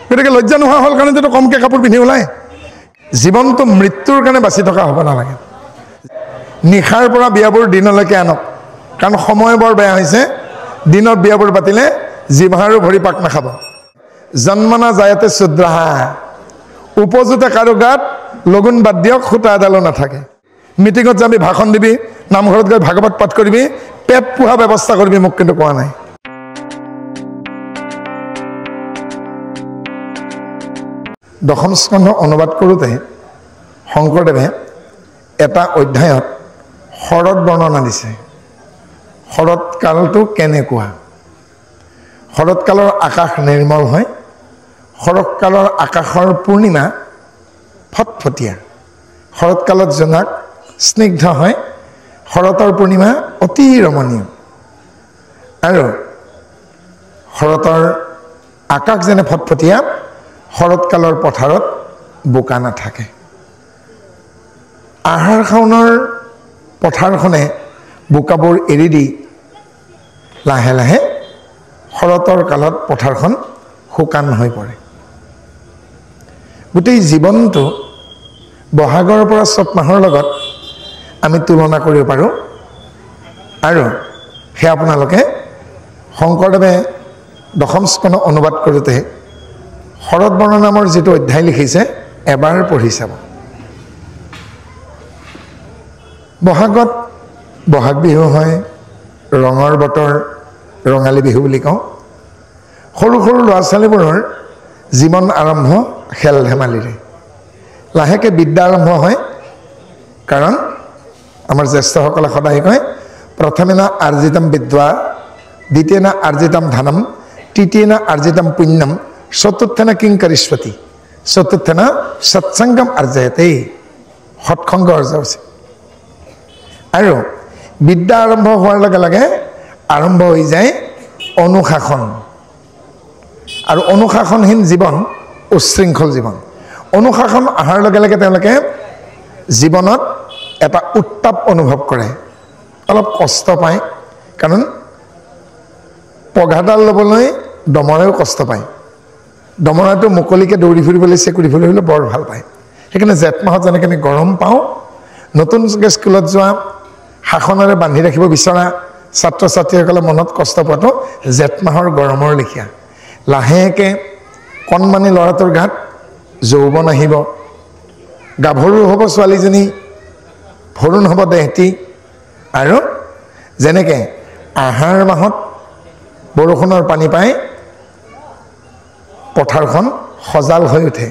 গতিকে লজ্জা নোহোৱা হ'ল কাৰণেতো কমকৈ কাপোৰ পিন্ধি ওলায়। জীৱনটো মৃত্যুৰ কাৰণে বাচি থকা হ'ব নালাগে। নিশাৰ পৰা বিয়াবোৰ দিনলৈকে আনক, কাৰণ সময় বৰ বেয়া হৈছে। দিনত বিয়াবোৰ পাতিলে জিভাৰো ভৰি পাক নাখাব। জন্মনা জায়তে শুদ্ৰাহা, উপযুক্ত কাৰো গাত লগুণ বাদ দিয়ক, সূতা এডালো নাথাকে। মিটিঙত যাবি, ভাষণ দিবি, নামঘৰত গৈ ভাগৱত পাঠ কৰিবি, পেট পোহা ব্যৱস্থা কৰিবি, মোক কিন্তু কোৱা নাই। দশম স্কন্ধ অনুবাদ কৰোঁতে শংকৰদেৱে এটা অধ্যায়ত শৰৎ বৰ্ণনা দিছে। শৰৎকালটো কেনেকুৱা? শৰৎকালৰ আকাশ নিৰ্মল হয়, শৰৎকালৰ আকাশৰ পূৰ্ণিমা ফটফটীয়া, শৰৎকালত জোনাক স্নিগ্ধ হয়, শৰতৰ পূৰ্ণিমা অতি ৰমণীয়। আৰু শৰতৰ আকাশ যেনে ফটফটীয়া, শৰৎকালৰ পথাৰত বোকা নাথাকে। আহাৰ শাওনৰ পথাৰখনে বোকাবোৰ এৰি দি লাহে লাহে শৰতৰ কালত পথাৰখন শুকান হৈ পৰে। গোটেই জীৱনটো বহাগৰ পৰা চ'ত মাহৰ লগত আমি তুলনা কৰিব পাৰোঁ। আৰু সেয়া আপোনালোকে শংকৰদেৱে দশম স্কন্ধ অনুবাদ কৰোঁতে শৰৎ বৰ্ণ নামৰ যিটো অধ্যায় লিখিছে, এবাৰ পঢ়ি চাব। বহাগত বহাগ বিহু হয়, ৰঙৰ বতৰ, ৰঙালী বিহু বুলি কওঁ। সৰু সৰু ল'ৰা ছোৱালীবোৰৰ জীৱন আৰম্ভ খেল ধেমালিৰে, লাহেকৈ বিদ্যা আৰম্ভ হয়। কাৰণ আমাৰ জ্যেষ্ঠসকলে সদায় কয়, প্ৰথমেনা আৰ্জিতম বিদ্যা, দ্বিতীয়না আৰ্জিতম ধনম, তৃতীয়না আৰ্জিতম পুণ্যম, চতুৰ্থেনা কিং কৰিষ্যতি, চতুৰ্থেনা সৎসংগম আৰ্জয়তে। সৎসংগ অৰ্জন হৈছে। আৰু বিদ্যা আৰম্ভ হোৱাৰ লগে লগে আৰম্ভ হৈ যায় অনুশাসন। আৰু অনুশাসনহীন জীৱন উচ্ছৃংখল জীৱন। অনুশাসন অহাৰ লগে লগে তেওঁলোকে জীৱনত এটা উত্তাপ অনুভৱ কৰে, অলপ কষ্ট পায়। কাৰণ পঘাডাল ল'বলৈ দমৰাও কষ্ট পায়। দমৰাটো মুকলিকৈ দৌৰি ফুৰিবলৈ, চেকুৰি ফুৰিবলৈ বৰ ভাল পায়। সেইকাৰণে জেঠ মাহত যেনেকৈ আমি গৰম পাওঁ, নতুনকৈ স্কুলত যোৱা, শাসনেৰে বান্ধি ৰাখিব বিচৰা ছাত্ৰ ছাত্ৰীসকলে মনত কষ্ট পোৱাটো জেঠ মাহৰ গৰমৰ লেখীয়া। লাহেকৈ কণমানি ল'ৰাটোৰ গাত যৌৱন আহিব, গাভৰু হ'ব ছোৱালীজনী, ভৰুণ হ'ব দেহটি। আৰু যেনেকৈ আহাৰ মাহত বৰষুণৰ পানী পাই পথাৰখন সজাল হৈ উঠে,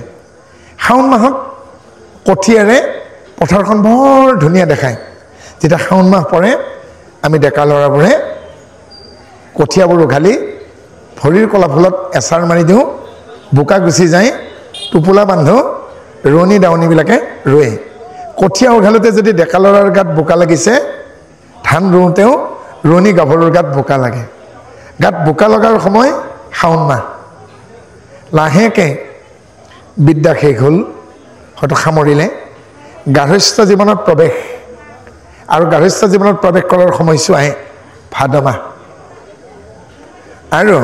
শাওণ মাহত কঠীয়াৰে পথাৰখন বৰ ধুনীয়া দেখায়। যেতিয়া শাওণ মাহ পৰে, আমি ডেকা ল'ৰাবোৰে কঠীয়াবোৰ উঘালি ভৰিৰ কলাফুলত এচাৰ মাৰি দিওঁ, বোকা গুচি যায়, টোপোলা বান্ধো, ৰোৱনী দাৱনীবিলাকে ৰোৱে। কঠীয়া উঘালোতে যদি ডেকা ল'ৰাৰ গাত বোকা লাগিছে, ধান ৰোওঁতেও ৰোৱনী গাভৰুৰ গাত বোকা লাগে। গাত বোকা লগাৰ সময় শাওণ মাহ। লাহেকৈ বিদ্যা শেষ হ'ল, হয়তো সামৰিলে, গাৰ্হস্থ্য জীৱনত প্ৰৱেশ। আৰু গাৰ্হস্থ্য জীৱনত প্ৰৱেশ কৰাৰ সময়ছোৱাই ভাদ মাহ। আৰু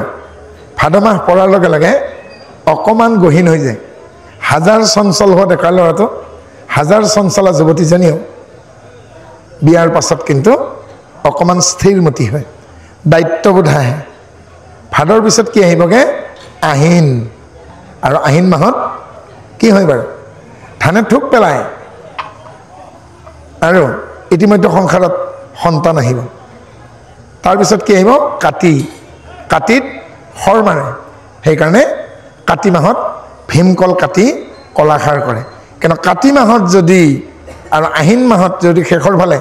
ভাদ মাহ পৰাৰ লগে লগে অকণমান গহীন হৈ যায়। হাজাৰ চঞ্চল হোৱা ডেকা ল'ৰাটো, হাজাৰ চঞ্চলা যুৱতীজনীও বিয়াৰ পাছত কিন্তু অকণমান স্থিৰমতি হয়, দায়িত্ববোধ আহে। ভাদৰ পিছত কি আহিবগৈ? আহিন। আৰু আহিন মাহত কি হয় বাৰু? ধানে ঠোক পেলায়। আৰু ইতিমধ্যে সংসাৰত সন্তান আহিব। তাৰপিছত কি আহিব? কাতি। কাতিত শৰ মাৰে। সেইকাৰণে কাতি মাহত ভীমকল কাটি কলাখাৰ কৰে। কিন্তু কাতি মাহত যদি আৰু আহিন মাহত যদি শেষৰ ফালে,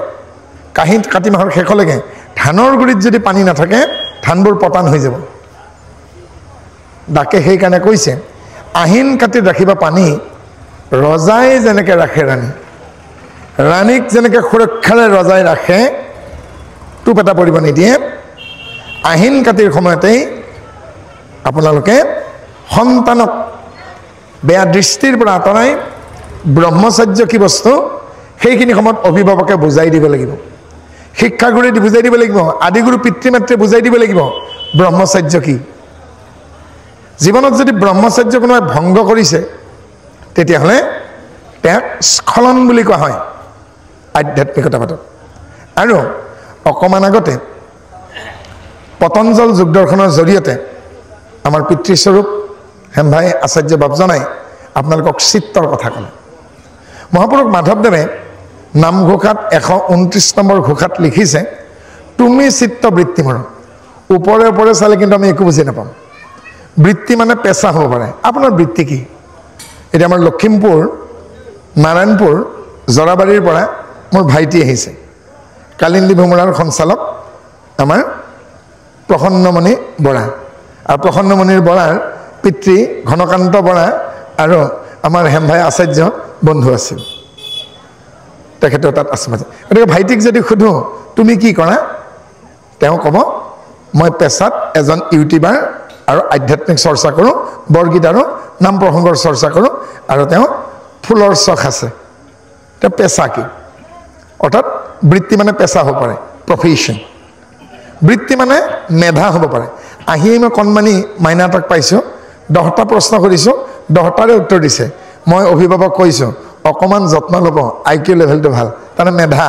কাতি মাহৰ শেষলৈকে ধানৰ গুৰিত যদি পানী নাথাকে, ধানবোৰ পতান হৈ যাব। ডাকে সেইকাৰণে কৈছে, আহিন কাতিত ৰাখিবা পানী, ৰজাই যেনেকৈ ৰাখে ৰাণী। ৰাণীক যেনেকৈ সুৰক্ষাৰে ৰজাই ৰাখে, টোপ এটা পৰিব নিদিয়ে, আহিন কাতিৰ সময়তেই আপোনালোকে সন্তানক বেয়া দৃষ্টিৰ পৰা আঁতৰাই ব্ৰহ্মচৰ্য কি বস্তু সেইখিনি সময়ত অভিভাৱকে বুজাই দিব লাগিব। শিক্ষাগুৰুৱে বুজাই দিব লাগিব, আদিগুৰু পিতৃ মাতৃয়ে বুজাই দিব লাগিব ব্ৰহ্মচৰ্য কি। জীৱনত যদি ব্ৰহ্মচৰ্য কোনোবাই ভংগ কৰিছে তেতিয়াহ'লে তেওঁক স্খলন বুলি কোৱা হয় আধ্যাত্মিকতাবাদত। আৰু অকণমান আগতে পতঞ্জল যোগ দৰ্শনৰ জৰিয়তে আমাৰ পিতৃস্বৰূপ হেমভাই আচাৰ্য বাপজনাই আপোনালোকক চিত্তৰ কথা ক'লে। মহাপুৰুষ মাধৱদেৱে নামঘোষাত 129 নম্বৰ ঘোষাত লিখিছে, তুমি চিত্ত বৃত্তি মৰ। ওপৰে ওপৰে চালে কিন্তু আমি একো বুজি নাপাম। বৃত্তি মানে পেচা হ'ব পাৰে। আপোনাৰ বৃত্তি কি? এতিয়া আমাৰ লখিমপুৰ নাৰায়ণপুৰ জৰাবাৰীৰ পৰা মোৰ ভাইটি আহিছে, কালিন্দী ভোমোৰাৰ সঞ্চালক আমাৰ প্ৰসন্নমণি বৰা। আৰু প্ৰসন্নমণিৰ বৰাৰ পিতৃ ঘনকান্ত বৰা আৰু আমাৰ হেমভাই আচাৰ্য বন্ধু আছিল, তেখেতৰ তাত আছে মাজে। গতিকে ভাইটিক যদি সোধোঁ তুমি কি কৰা, তেওঁ ক'ব মই পেচাত এজন ইউটিউবাৰ আৰু আধ্যাত্মিক চৰ্চা কৰোঁ, বৰগীত আৰু নাম প্ৰসংগৰ চৰ্চা কৰোঁ, আৰু তেওঁ ফুলৰ চখ আছে। তেওঁ পেচা কি? অৰ্থাৎ বৃত্তি মানে পেচা হ'ব পাৰে, প্ৰফেশ্যন। বৃত্তি মানে মেধা হ'ব পাৰে। আহিয়ে মই কণমানি মাইনা এটাক পাইছোঁ, 10টা প্ৰশ্ন কৰিছোঁ, 10টাৰে উত্তৰ দিছে। মই অভিভাৱক কৈছোঁ অকণমান যত্ন ল'ব, IQ লেভেলটো ভাল, তাৰমানে মেধা।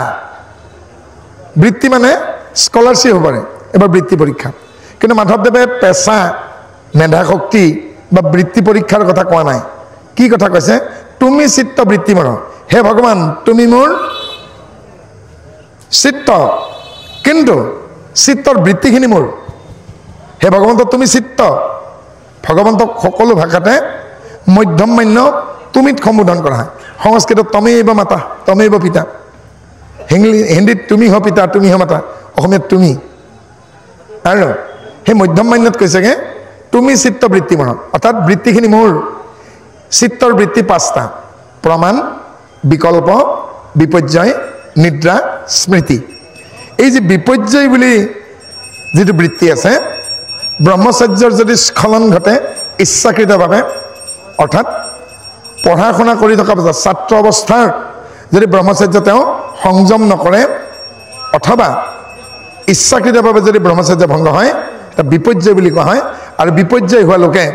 বৃত্তি মানে স্কলাৰশ্বিপ হ'ব পাৰে, এবাৰ বৃত্তি পৰীক্ষা। কিন্তু মাধৱদেৱে পেচা, মেধা শক্তি বা বৃত্তি পৰীক্ষাৰ কথা কোৱা নাই। কি কথা কৈছে? তুমি চিত্ত বৃত্তি মৰ। হে ভগৱান, তুমি মোৰ চিত্ত, কিন্তু চিত্তৰ বৃত্তিখিনি মোৰ। হে ভগৱন্ত তুমি চিত্ত। ভগৱন্তক সকলো ভাষাতে মধ্যমান্য তুমিত সম্বোধন কৰা হয়। সংস্কৃতত তমেইব মাতা, তমেইব পিতা। হিন্দীত তুমি হ পিতা, তুমি হ মাতা, অসমীয়াত তুমি। আৰু সেই মধ্যমান্যত কৈছেগৈ তুমি চিত্ত বৃত্তি মৰ, অৰ্থাৎ বৃত্তিখিনি মোৰ। চিত্তৰ বৃত্তি 5টা: প্ৰমাণ, বিকল্প, বিপৰ্যয়, নিদ্ৰা, স্মৃতি। এই যে বিপৰ্যয় বুলি যিটো বৃত্তি আছে, ব্ৰহ্মচৰ্যৰ যদি স্খলন ঘটে ইচ্ছাকৃতভাৱে, অৰ্থাৎ পঢ়া শুনা কৰি থকা পাছত ছাত্ৰ অৱস্থাৰ যদি ব্ৰহ্মচৰ্য তেওঁ সংযম নকৰে, অথবা ইচ্ছাকৃতভাৱে যদি ব্ৰহ্মচৰ্য ভংগ হয়, এটা বিপৰ্যয় বুলি কোৱা হয়। আৰু বিপৰ্যয় হোৱা লোকে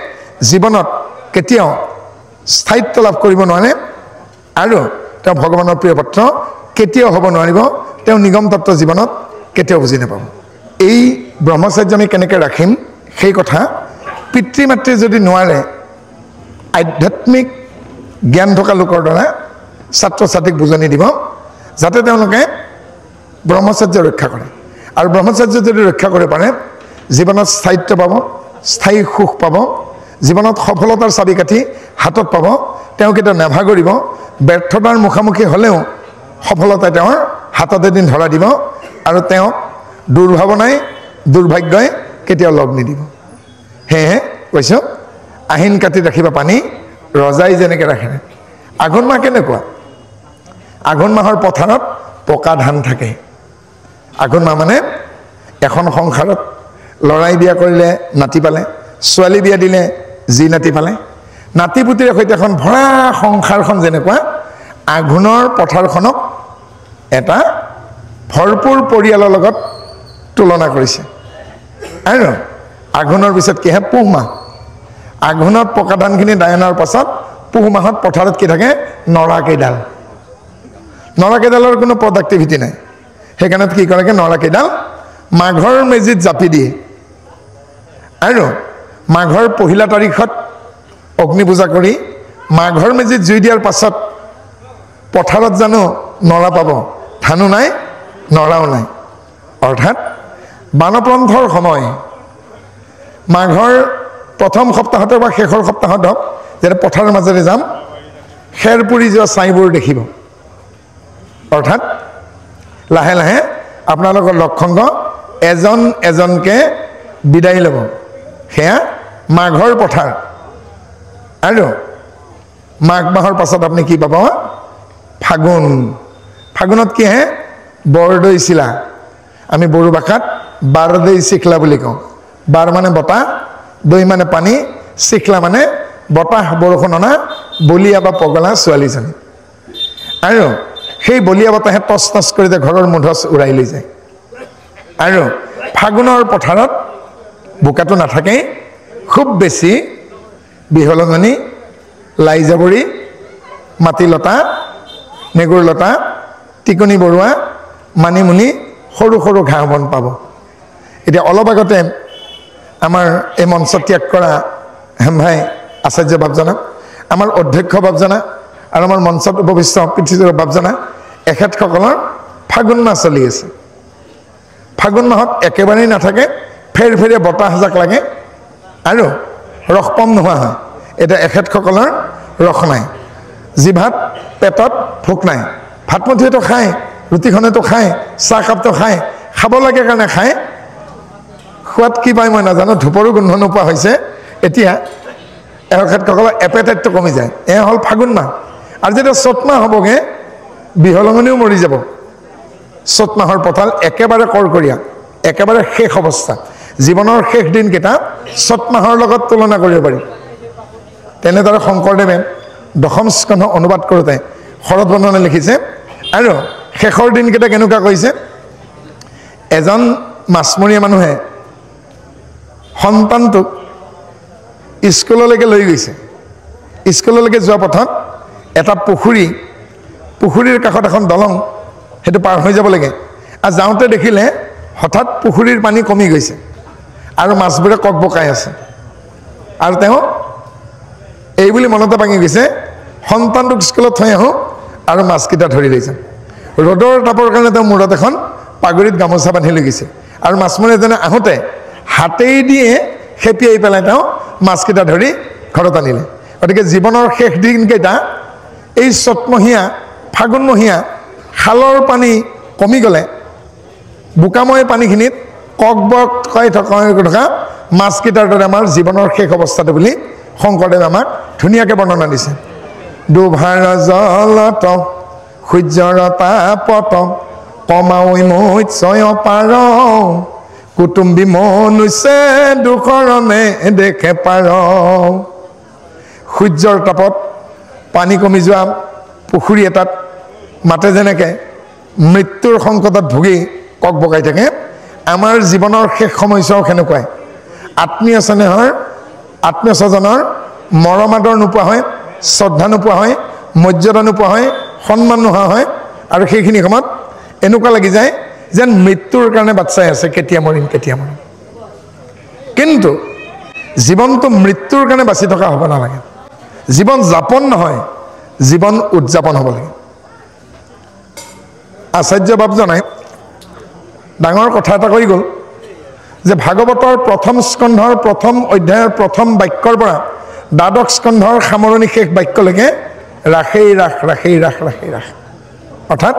জীৱনত কেতিয়াও স্থায়িত্ব লাভ কৰিব নোৱাৰে, আৰু তেওঁ ভগৱানৰ প্ৰিয় পাত্ৰ কেতিয়াও হ'ব নোৱাৰিব। তেওঁ নিগম তত্ত্ব জীৱনত কেতিয়াও বুজি নাপাব। এই ব্ৰহ্মচৰ্য আমি কেনেকৈ ৰাখিম সেই কথা পিতৃ মাতৃয়ে যদি নোৱাৰে, আধ্যাত্মিক জ্ঞান থকা লোকৰ দ্বাৰা ছাত্ৰ ছাত্ৰীক বুজনি দিব, যাতে তেওঁলোকে ব্ৰহ্মচৰ্য ৰক্ষা কৰে। আৰু ব্ৰহ্মচৰ্য যদি ৰক্ষা কৰিব পাৰে, জীৱনত স্থায়িত্ব পাব, স্থায়ী সুখ পাব, জীৱনত সফলতাৰ চাবিকাঠি হাতত পাব। তেওঁ কেতিয়াও নাভাগৰিব। ব্যৰ্থতাৰ মুখামুখি হ'লেও সফলতাই তেওঁৰ হাতত এদিন ধৰা দিব, আৰু তেওঁক দুৰ্ভাৱনাই, দুৰ্ভাগ্যই কেতিয়াও লগ নিদিব। সেয়েহে কৈছোঁ, আহিন কাটিত ৰাখিবা পানী, ৰজাই যেনেকৈ ৰাখে। আঘোণ মাহ কেনেকুৱা? আঘোণ মাহৰ পথাৰত পকা ধান থাকে। আঘোণ মাহ মানে এখন সংসাৰত ল'ৰাই বিয়া কৰিলে নাতি পালে, ছোৱালী বিয়া দিলে যি নাতি পালে। নাতি পুতিৰে সৈতে এখন ভৰা সংসাৰখন যেনেকুৱা, আঘোণৰ পথাৰখনক এটা ভৰপূৰ পৰিয়ালৰ লগত তুলনা কৰিছে। আৰু আঘোণৰ পিছত কি হয়? পুহ মাহ। আঘোণত পকা ধানখিনি দাই অনাৰ পাছত পুহ মাহত পথাৰত কি থাকে? নৰাকেইডাল। নৰাকেইডালৰ কোনো প্ৰডাক্টিভিটি নাই। সেইকাৰণে কি কৰেগৈ? নৰাকেইডাল মাঘৰ মেজিত জাপি দিয়ে, আৰু মাঘৰ 1 তাৰিখত অগ্নি পূজা কৰি মাঘৰ মেজিত জুই দিয়াৰ পাছত পথাৰত জানো নৰা পাব? ধানো নাই, নৰাও নাই। অৰ্থাৎ বানপ্ৰন্থৰ সময় মাঘৰ প্ৰথম সপ্তাহতে বা শেষৰ সপ্তাহত হওক, যেতিয়া পথাৰৰ মাজেৰে যাম, খেৰ পুৰি যোৱা ছাইবোৰ দেখিব। অৰ্থাৎ লাহে লাহে আপোনালোকৰ লক্ষংগ এজন এজনকৈ বিদায় ল'ব। সেয়া মাঘৰ পথাৰ। আৰু মাঘ মাহৰ পাছত আপুনি কি পাব? ফাগুন। ফাগুনত কি হে? বৰদৈ চিলা। আমি বড়ো ভাষাত বাৰদৈ চিখলা বুলি কওঁ। বাৰ মানে বতাহ, দৈ মানে পানী, চিখলা মানে বতাহ বৰষুণ অনা বলিয়া বা পগলা ছোৱালীজনী। আৰু সেই বলিয়া বতাহে টচ টচ কৰি দিয়ে, ঘৰৰ মুধচ উৰাই লৈ যায়। আৰু ফাগুনৰ পথাৰত বোকাটো নাথাকেই, খুব বেছি বিহলঙনি, লাইজাবৰি, মাটিলতা, নেগুৰলতা, টিকনি বৰুৱা, মানিমুনি, সৰু সৰু ঘাঁহ বন পাব। এতিয়া অলপ আগতে আমাৰ এই মঞ্চ ত্যাগ কৰা হেমভাই আচাৰ্য বাপজনা, আমাৰ অধ্যক্ষ বাপজনা আৰু আমাৰ মঞ্চত উপবিষ্ট পৃথিৱীৰ বাপজনা, এখেতসকলৰ ফাগুন মাহ চলি আছে। ফাগুন মাহত একেবাৰেই নাথাকে, ফেৰফেৰীয়া বতাহজাক লাগে আৰু ৰসপম নোহোৱা হয়। এতিয়া এখেতসকলৰ ৰস নাই, জিভাত পেটত ভোক নাই। ভাতমুঠিটো খায়, ৰুটিখনেতো খায়, চাহকাপটো খায়, খাব লাগে কাৰণে খায়। সোৱাদ কি পায় মই নাজানো, ধূপৰো গোন্ধ নোপোৱা হৈছে। এতিয়া এখেতসকলৰ এপেটাইটটো কমি যায়। এয়া হ'ল ফাগুন মাহ। আৰু যেতিয়া চ'ত মাহ হ'বগৈ, বিহলঙনিও মৰি যাব। চ'ত মাহৰ পথাল একেবাৰে কৰকৰীয়া, একেবাৰে শেষ অৱস্থা। জীৱনৰ শেষ দিনকেইটা চ'ত মাহৰ লগত তুলনা কৰিব পাৰি। তেনেদৰে শংকৰদেৱে দশম স্কন্ধ অনুবাদ কৰোঁতে শৰৎ বৰ্ণনে লিখিছে। আৰু শেষৰ দিনকেইটা কেনেকুৱা কৈছে, এজন মাছমৰীয়া মানুহে সন্তানটোক স্কুললৈকে লৈ গৈছে। স্কুললৈকে যোৱা পথত এটা পুখুৰীৰ কাষত এখন দলং, সেইটো পাৰ হৈ যাব লাগে। আৰু যাওঁতে দেখিলে হঠাৎ পুখুৰীৰ পানী কমি গৈছে আৰু মাছবোৰে কক বকাই আছে। আৰু তেওঁ এই বুলি মনতে ভাঙি গৈছে, সন্তানটোক স্কুলত থৈ আহোঁ আৰু মাছকেইটা ধৰি লৈ যাম। ৰ'দৰ তাপৰ কাৰণে তেওঁ মূৰত এখন পাগুৰিত গামোচা বান্ধি লৈ গৈছে। আৰু মাছমৰীয়াজনে আহোঁতে হাতেই দিয়ে খেপিয়াই পেলাই তেওঁ মাছকেইটা ধৰি ঘৰত আনিলে। গতিকে জীৱনৰ শেষ দিনকেইটা এই চ'তমহীয়া, ফাগুনমহীয়া খালৰ পানী কমি গ'লে বোকাময় পানীখিনিত কক বকাই থকা মাছকেইটাৰ দৰে আমাৰ জীৱনৰ শেষ অৱস্থাটো বুলি শংকৰদেৱে আমাক ধুনীয়াকৈ বৰ্ণনা দিছে। দুভাৰ জলত সূৰ্যৰ তাপত কমাই মৎস্য পাৰ, কুটুম্বী মনুষ্যে দুখৰণে দেখে পাৰ। সূৰ্যৰ তাপত পানী কমি যোৱা পুখুৰী এটাত মাতে যেনেকৈ মৃত্যুৰ সংকটত ভুগি কক বকাই থাকে, আমাৰ জীৱনৰ শেষ সময়ছোৱাও সেনেকুৱাই। আত্মীয় স্নেহৰ, আত্মীয় স্বজনৰ মৰম আদৰ নোপোৱা হয়, শ্ৰদ্ধা নোপোৱা হয়, মৰ্যাদা নোপোৱা হয়, সন্মান নোহোৱা হয়। আৰু সেইখিনি সময়ত এনেকুৱা লাগি যায় যেন মৃত্যুৰ কাৰণে বাট চাই আছে, কেতিয়া মৰিম কেতিয়া মৰিম। কিন্তু জীৱনটো মৃত্যুৰ কাৰণে বাচি থকা হ'ব নালাগে। জীৱন যাপন নহয়, জীৱন উদযাপন হ'ব লাগে। আচাৰ্য বাপজনাই ডাঙৰ কথা এটা কৈ গ'ল যে ভাগৱতৰ প্ৰথম স্কন্ধৰ প্ৰথম অধ্যায়ৰ প্ৰথম বাক্যৰ পৰা দ্বাদশ স্কন্ধৰ সামৰণি শেষ বাক্যলৈকে ৰাসেই ৰাস, ৰাসেই ৰাস, ৰাসেই ৰাস। অৰ্থাৎ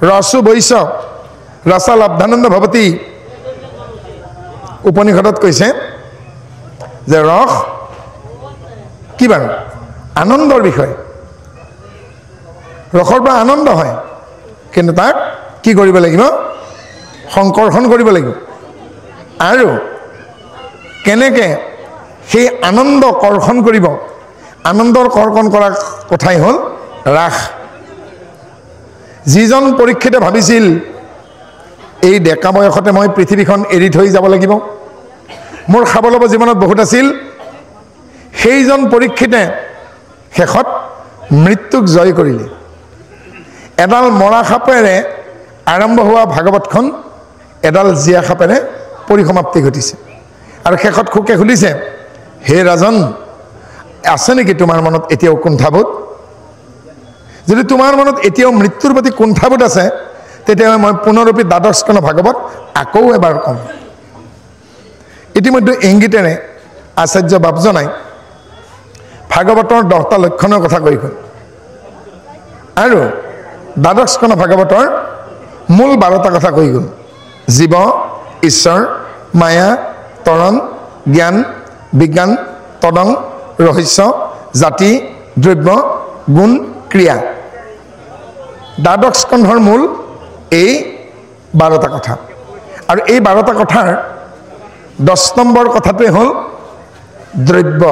ৰসো বৈশ ৰসা লব্ধানন্দ ভৱতি। উপনিষদত কৈছে যে ৰস কি বাৰু আনন্দৰ বিষয়। ৰসৰ পৰা আনন্দ হয়, কিন্তু তাক কি কৰিব লাগিব, সংকৰ্ষণ কৰিব লাগিব। আৰু কেনেকৈ সেই আনন্দ কৰ্ষণ কৰিব, আনন্দৰ কৰ্ষণ কৰা কথাই হ'ল ৰাস। যিজন পৰীক্ষিতে ভাবিছিল এই ডেকা বয়সতে মই পৃথিৱীখন এৰি থৈ যাব লাগিব, মোৰ খাব ল'ব জীৱনত বহুত আছিল, সেইজন পৰীক্ষিতে শেষত মৃত্যুক জয় কৰিলে। এডাল মৰা সাপেৰে আৰম্ভ হোৱা ভাগৱতখন এডাল জীয়া সাপেৰে পৰিসমাপ্তি ঘটিছে। আৰু শেষত খুকে খুলিছে, হে ৰাজন, আছে নেকি তোমাৰ মনত এতিয়াও কুণ্ঠাবোধ? যদি তোমাৰ মনত এতিয়াও মৃত্যুৰ প্ৰতি কুণ্ঠাবোধ আছে, তেতিয়াহ'লে মই পুনৰূপী দ্বাদশ স্কন্ধ ভাগৱত আকৌ এবাৰ ক'ম। ইতিমধ্যে ইংগিতেৰে আচাৰ্য বাপজনাই ভাগৱতৰ 10টা লক্ষণৰ কথা কৈ গ'ল। আৰু দ্বাদশ স্কন্ধ ভাগৱতৰ মূল 12টা কথা কৈ গ'ল। জীৱ, ঈশ্বৰ, মায়া, তৰণ, জ্ঞান, বিজ্ঞান, তদং, ৰহস্য, জাতি, দ্ৰব্য, গুণ, ক্ৰিয়া। দ্বাদশ স্কন্ধৰ মূল এই 12টা কথা। আৰু এই 12টা কথাৰ 10 নম্বৰ কথাটোৱে হ'ল দ্ৰব্য।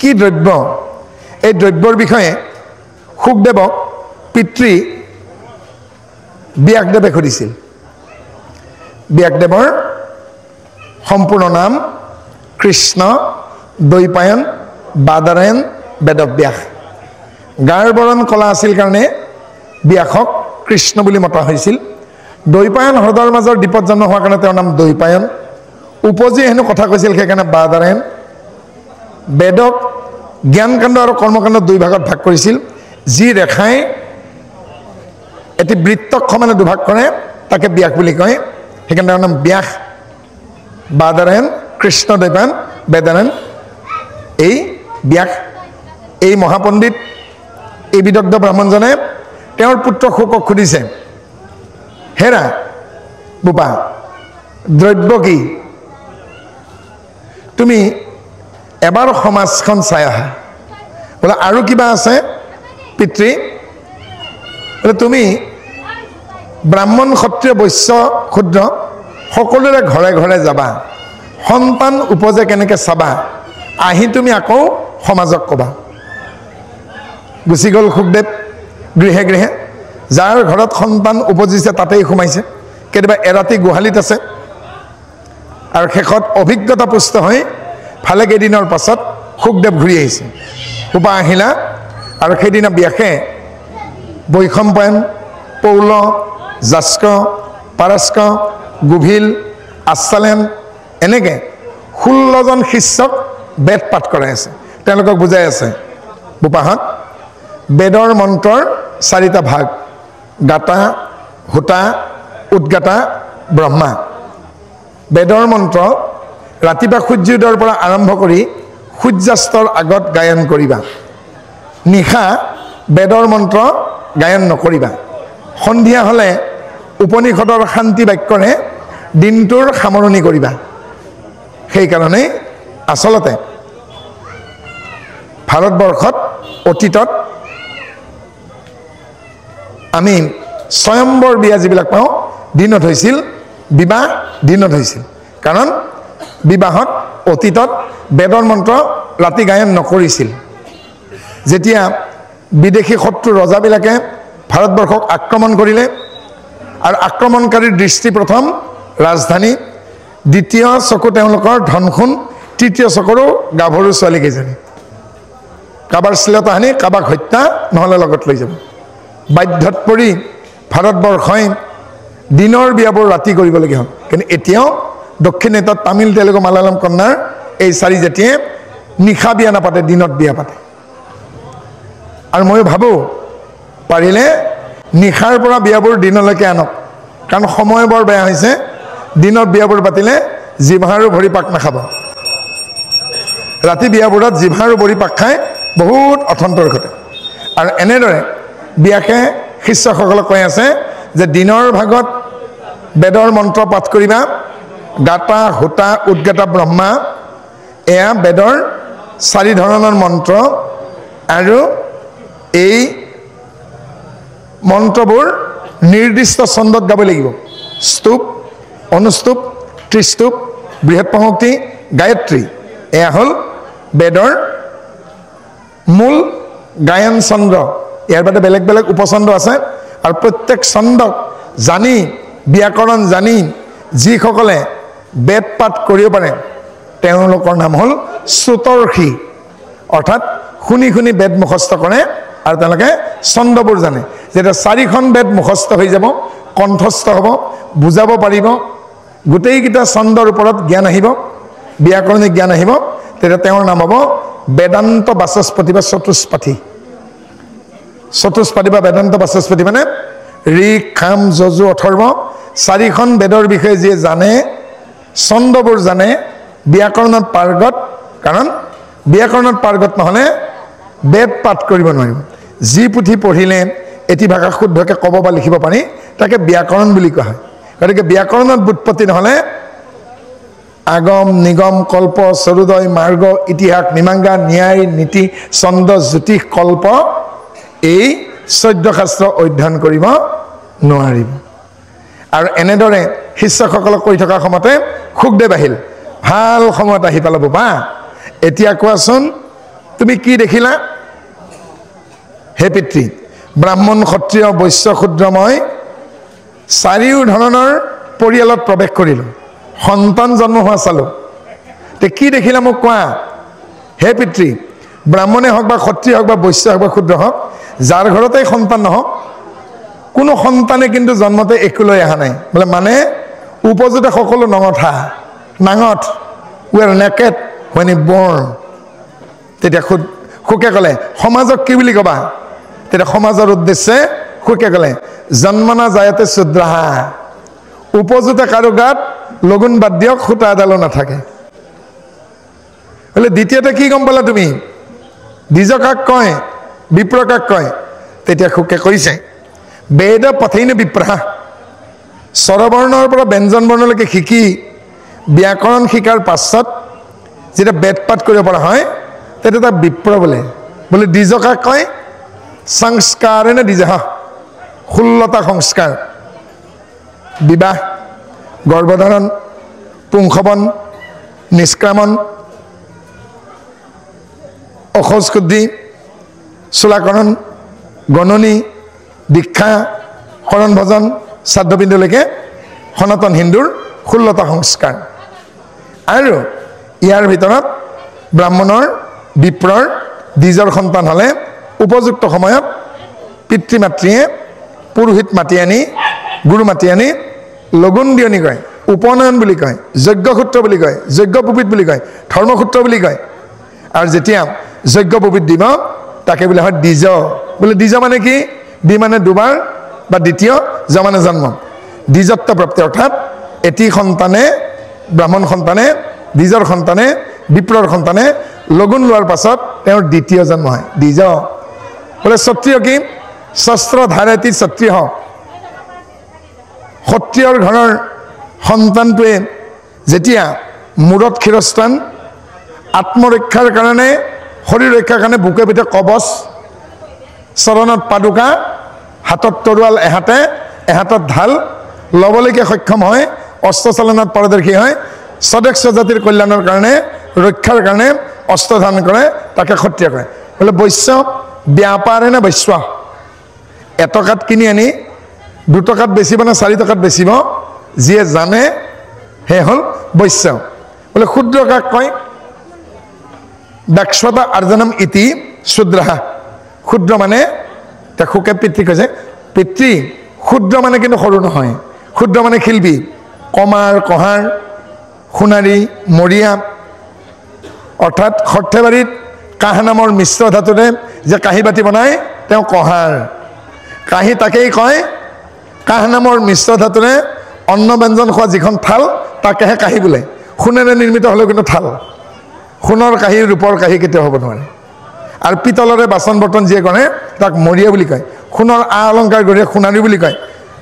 কি দ্ৰব্য? এই দ্ৰব্যৰ বিষয়ে শুকদেৱক পিতৃ ব্যাসদেৱে সুধিছিল। ব্যাসদেৱৰ সম্পূৰ্ণ নাম কৃষ্ণ দৈপায়ন বাদাৰায়ণ বেদব্যাস গাৰ বৰণ কলা আছিল কাৰণে ব্যাসক কৃষ্ণ বুলি মতা হৈছিল দৈপায়ন হ্ৰদৰ মাজৰ দ্বীপত জন্ম হোৱাৰ কাৰণে তেওঁৰ নাম দৈপায়ন উপজি হেনো কথা কৈছিল সেইকাৰণে বাদাৰায়ণ বেদক জ্ঞানকাণ্ড আৰু কৰ্মকাণ্ড দুই ভাগত ভাগ কৰিছিল যি ৰেখাই এটি বৃত্তক সমানে দুভাগ কৰে তাকে ব্যাস বুলি কয় সেইকাৰণে তেওঁৰ নাম ব্যাস বাদাৰায়ণ কৃষ্ণ দৈপায়ন বেদাৰায়ণ এই ব্যাস এই মহাপণ্ডিত এই বিদগ্ধ ব্ৰাহ্মণজনে তেওঁৰ পুত্ৰ শুকক সুধিছে হেৰা বোপা দ্ৰব্য কি তুমি এবাৰ সমাজখন চাই আহা বোলে আৰু কিবা আছে পিতৃ বোলে তুমি ব্ৰাহ্মণ ক্ষত্ৰিয় বৈশ্য ক্ষুদ্ৰ সকলোৰে ঘৰে ঘৰে যাবা সন্তান উপজে কেনেকৈ চাবা আহি তুমি আকৌ সমাজক ক'বা গুচি গ'ল শুকদেৱ গৃহে গৃহে যাৰ ঘৰত সন্তান উপজিছে তাতেই সোমাইছে কেতিয়াবা এৰাতি গোহালিত আছে আৰু শেষত অভিজ্ঞতা পুষ্ট হৈ ভালে কেইদিনৰ পাছত শুকদেৱ ঘূৰি আহিছে উপা আহিলা আৰু সেইদিনা ব্যাসে বৈশম্পায়ন পৌল যাস্ক পাৰস্ক গুভিল আচ্ছালেন এনেকৈ 16জন শিষ্যক বেদ পাঠ কৰাই আছে তেওঁলোকক বুজাই আছে বোপাহঁত বেদৰ মন্ত্ৰৰ 4টা ভাগ গাতা হোতা উদ্গাতা ব্ৰহ্মা বেদৰ মন্ত্ৰ ৰাতিপুৱা সূৰ্যোদয়ৰ পৰা আৰম্ভ কৰি সূৰ্যাস্তৰ আগত গায়ন কৰিবা নিশা বেদৰ মন্ত্ৰ গায়ন নকৰিবা সন্ধিয়া হ'লে উপনিষদৰ শান্তি বাক্যৰে দিনটোৰ সামৰণি কৰিবা সেইকাৰণে আচলতে ভাৰতবৰ্ষত অতীতত আমি স্বয়ম্বৰ বিয়া যিবিলাক পাওঁ দিনত হৈছিল বিবাহ দিনত হৈছিল কাৰণ বিবাহত অতীতত বেদৰ মন্ত্ৰ ৰাতি গায়ন নকৰিছিল যেতিয়া বিদেশী শত্ৰু ৰজাবিলাকে ভাৰতবৰ্ষক আক্ৰমণ কৰিলে আৰু আক্ৰমণকাৰীৰ দৃষ্টি প্ৰথম ৰাজধানী দ্বিতীয় চকু তেওঁলোকৰ ধনসোণ তৃতীয় চকুৰো গাভৰু ছোৱালীকেইজনী কাৰোবাৰ শ্লীলতা হানি কাৰোবাক হত্যা নহ'লে লগত লৈ যাব বাধ্যত পৰি ভাৰতবৰ্ষই দিনৰ বিয়াবোৰ ৰাতি কৰিবলগীয়া হ'ল কিন্তু এতিয়াও দক্ষিণেতত তামিল তেলেগু মালায়ালম কন্নাৰ এই 4 জাতিয়ে নিশা বিয়া নাপাতে দিনত বিয়া পাতে আৰু মই ভাবোঁ পাৰিলে নিশাৰ পৰা বিয়াবোৰ দিনলৈকে আনক কাৰণ সময় বৰ বেয়া হৈছে দিনত বিয়াবোৰ পাতিলে জিভাৰো ভৰি পাক নাখাব ৰাতি বিয়াবোৰত জিভাৰো ভৰি পাক খাই বহুত অথন্তৰ ঘটে আৰু এনেদৰে ব্যাসে শিষ্যসকলক কৈ আছে যে দিনৰ ভাগত বেদৰ মন্ত্ৰ পাঠ কৰিবা গাতা হোতা উদ্গাতা ব্ৰহ্মা এয়া বেদৰ 4 ধৰণৰ মন্ত্ৰ আৰু এই মন্ত্ৰবোৰ নিৰ্দিষ্ট ছন্দত গাব লাগিব স্তূপ অনুস্তূপ ত্ৰিস্তূপ বৃহৎ পংক্তি গায়ত্ৰী এয়া হ'ল বেদৰ মূল গায়ন ছন্দ ইয়াৰ বাদে বেলেগ বেলেগ উপছন্দ আছে আৰু প্ৰত্যেক ছন্দক জানি ব্যাকৰণ জানি যিসকলে বেদ পাঠ কৰিব পাৰে তেওঁলোকৰ নাম হ'ল শ্ৰুতৰ্ষি অৰ্থাৎ শুনি শুনি বেদ মুখস্থ কৰে আৰু তেওঁলোকে ছন্দবোৰ জানে যেতিয়া 4খন বেদ মুখস্থ হৈ যাব কণ্ঠস্থ হ'ব বুজাব পাৰিব গোটেইকেইটা ছন্দৰ ওপৰত জ্ঞান আহিব ব্যাকৰণিক জ্ঞান আহিব তেতিয়া তেওঁৰ নাম হ'ব বেদান্ত বাচস্পতি বা চতুষ্পাঠী চতুষ্পাঠী বা বেদান্ত বাচস্পতি মানে ঋক খাম যজু অথৰ্ব 4খন বেদৰ বিষয়ে যিয়ে জানে ছন্দবোৰ জানে ব্যাকৰণত পাৰ্গত কাৰণ ব্যাকৰণত পাৰ্গত নহ'লে বেদ পাঠ কৰিব নোৱাৰিব যি পুথি পঢ়িলে এটি ভাষা শুদ্ধকৈ ক'ব বা লিখিব পাৰি তাকে ব্যাকৰণ বুলি কোৱা হয় গতিকে ব্যাকৰণত বুৎপত্তি নহ'লে আগম নিগম কল্প চৰুদয় মাৰ্গ ইতিহাস মীমাংসা ন্যায় নীতি ছন্দ জ্যোতিষ কল্প এই 14 শাস্ত্ৰ অধ্যয়ন কৰিব নোৱাৰিব আৰু এনেদৰে শিষ্যসকলক কৈ থকা সময়তে শুকদেৱ আহিল ভাল সময়ত আহি পেলাব বা এতিয়া কোৱাচোন তুমি কি দেখিলা হে পিতৃ ব্ৰাহ্মণ ক্ষত্ৰিয় বৈশ্য ক্ষুদ্ৰ মই 4 ধৰণৰ পৰিয়ালত প্ৰৱেশ কৰিলোঁ সন্তান জন্ম হোৱা চালোঁ তে কি দেখিলা মোক কোৱা হে পিতৃ ব্ৰাহ্মণে হওক বা ক্ষত্ৰিয় হওক বা বৈশ্য হওক বা ক্ষুদ্ৰ হওক যাৰ ঘৰতে সন্তান নহওক কোনো সন্তানে কিন্তু জন্মতে একো লৈ অহা নাই বোলে মানে উপযুক্ত সকলো নঙঠা নাঙঠ we are naked when he born তেতিয়া খুকে ক'লে সমাজক কি বুলি ক'বা তেতিয়া সমাজৰ উদ্দেশ্যে খুকে ক'লে জন্মনা জায়তে শুদ্ৰাহা উপযুক্ত কাৰো গাত লগুণ বাদ দিয়ক খুটা এডালো নাথাকে বোলে দ্বিতীয়তে কি গম পালা তুমি দ্বিজ কাক কয় বিপ্ৰ কাক কয় তেতিয়া খুকে কৈছে বেদ পথেইনে বিপ্ৰাহ স্বৰবৰ্ণৰ পৰা ব্যঞ্জন বৰ্ণলৈকে শিকি ব্যাকৰণ শিকাৰ পাছত যেতিয়া বেদপাঠ কৰিব পৰা হয় তেতিয়া তাক বিপ্ৰ বোলে বোলে দ্বিজ কাক কয় সংস্কাৰেণে দ্বিজঃ 16টা সংস্কাৰ বিবাহ গৰ্ভধাৰণ পুংখবন নিষ্ক্ৰামণ অখোজ শুদ্ধি চোলাকৰণ গণনি দীক্ষা শৰণ ভজন শ্ৰাদ্ধপিণ্ডলৈকে সনাতন হিন্দুৰ 16টা সংস্কাৰ আৰু ইয়াৰ ভিতৰত ব্ৰাহ্মণৰ বিপ্ৰৰ দ্বিজৰ সন্তান হ'লে উপযুক্ত সময়ত পিতৃ মাতৃয়ে পুৰোহিত মাতি আনি গুৰু মাতি আনি লগুণ দিয়নি কয় উপনয়ন বুলি কয় যজ্ঞসূত্ৰ বুলি কয় যজ্ঞপুপিত বুলি কয় ধৰ্মসূত্ৰ বুলি কয় আৰু যেতিয়া যজ্ঞপুপিত দিব তাকে বোলে হয় দ্বিজ বোলে দ্বিজ মানে কি দ্বি মানে দুবাৰ বা দ্বিতীয় জ মানে জন্ম দ্বিজত্ব প্ৰাপ্তি অৰ্থাৎ এটি সন্তানে ব্ৰাহ্মণ সন্তানে দ্বিজৰ সন্তানে বিপ্ৰৰ সন্তানে লগুণ লোৱাৰ পাছত তেওঁৰ দ্বিতীয় জন্ম হয় দ্বিজ বোলে ক্ষত্ৰিয় কি শস্ত্ৰ ধাৰেতি ক্ষত্ৰিয় ক্ষত্ৰিয়ৰ ঘৰৰ সন্তানটোৱে যেতিয়া মূৰত ক্ষীৰস্থান আত্মৰক্ষাৰ কাৰণে শৰীৰ ৰক্ষাৰ কাৰণে বুকে পিঠে কবচ চৰণত পাদুকা হাতত তৰোৱাল এহাতত ঢাল ল'বলৈকে সক্ষম হয় অস্ত্ৰচালনাত পাৰদৰ্শী হয় স্বদেশ জাতিৰ কল্যাণৰ কাৰণে ৰক্ষাৰ কাৰণে অস্ত্ৰ ধাৰণ কৰে তাকে ক্ষত্ৰিয় কয় বোলে বৈশ্য ব্যাপাৰে নে বৈশ্য এটকাত কিনি আনি 2 টকাত বেচিব না 4 টকাত বেচিব যিয়ে জানে হে হ'ল বৈশ্য বোলে ক্ষুদ্ৰ কাক কয় দক্ষতা আৰ্জনম ইতি শুদ্ৰহা ক্ষুদ্ৰ মানে খুকে পিতৃ কৈছে পিতৃ ক্ষুদ্ৰ মানে কিন্তু সৰু নহয় ক্ষুদ্ৰ মানে শিল্পী কমাৰ কহাৰ সোণাৰী মৰিয়া অৰ্থাৎ সৰ্থেবাৰীত কাঁহ নামৰ মিশ্ৰ ধাতুৰে যে কাঁহী বাতি বনায় তেওঁ কহাৰ কাঁহী তাকেই কয় কাঁহ নামৰ মিশ্ৰ ধাতুৰে অন্ন ব্যঞ্জন খোৱা যিখন থাল তাকেহে কাঁহী বোলে সোণেৰে নিৰ্মিত হ'লেও কিন্তু থাল সোণৰ কাঁহী ৰূপৰ কাঁহী কেতিয়াও হ'ব নোৱাৰে আৰু পিতলৰে বাচন বৰ্তন যিয়ে কৰে তাক মৰিয়া বুলি কয় সোণৰ আ অলংকাৰ গঢ়িলে সোণাৰী বুলি কয়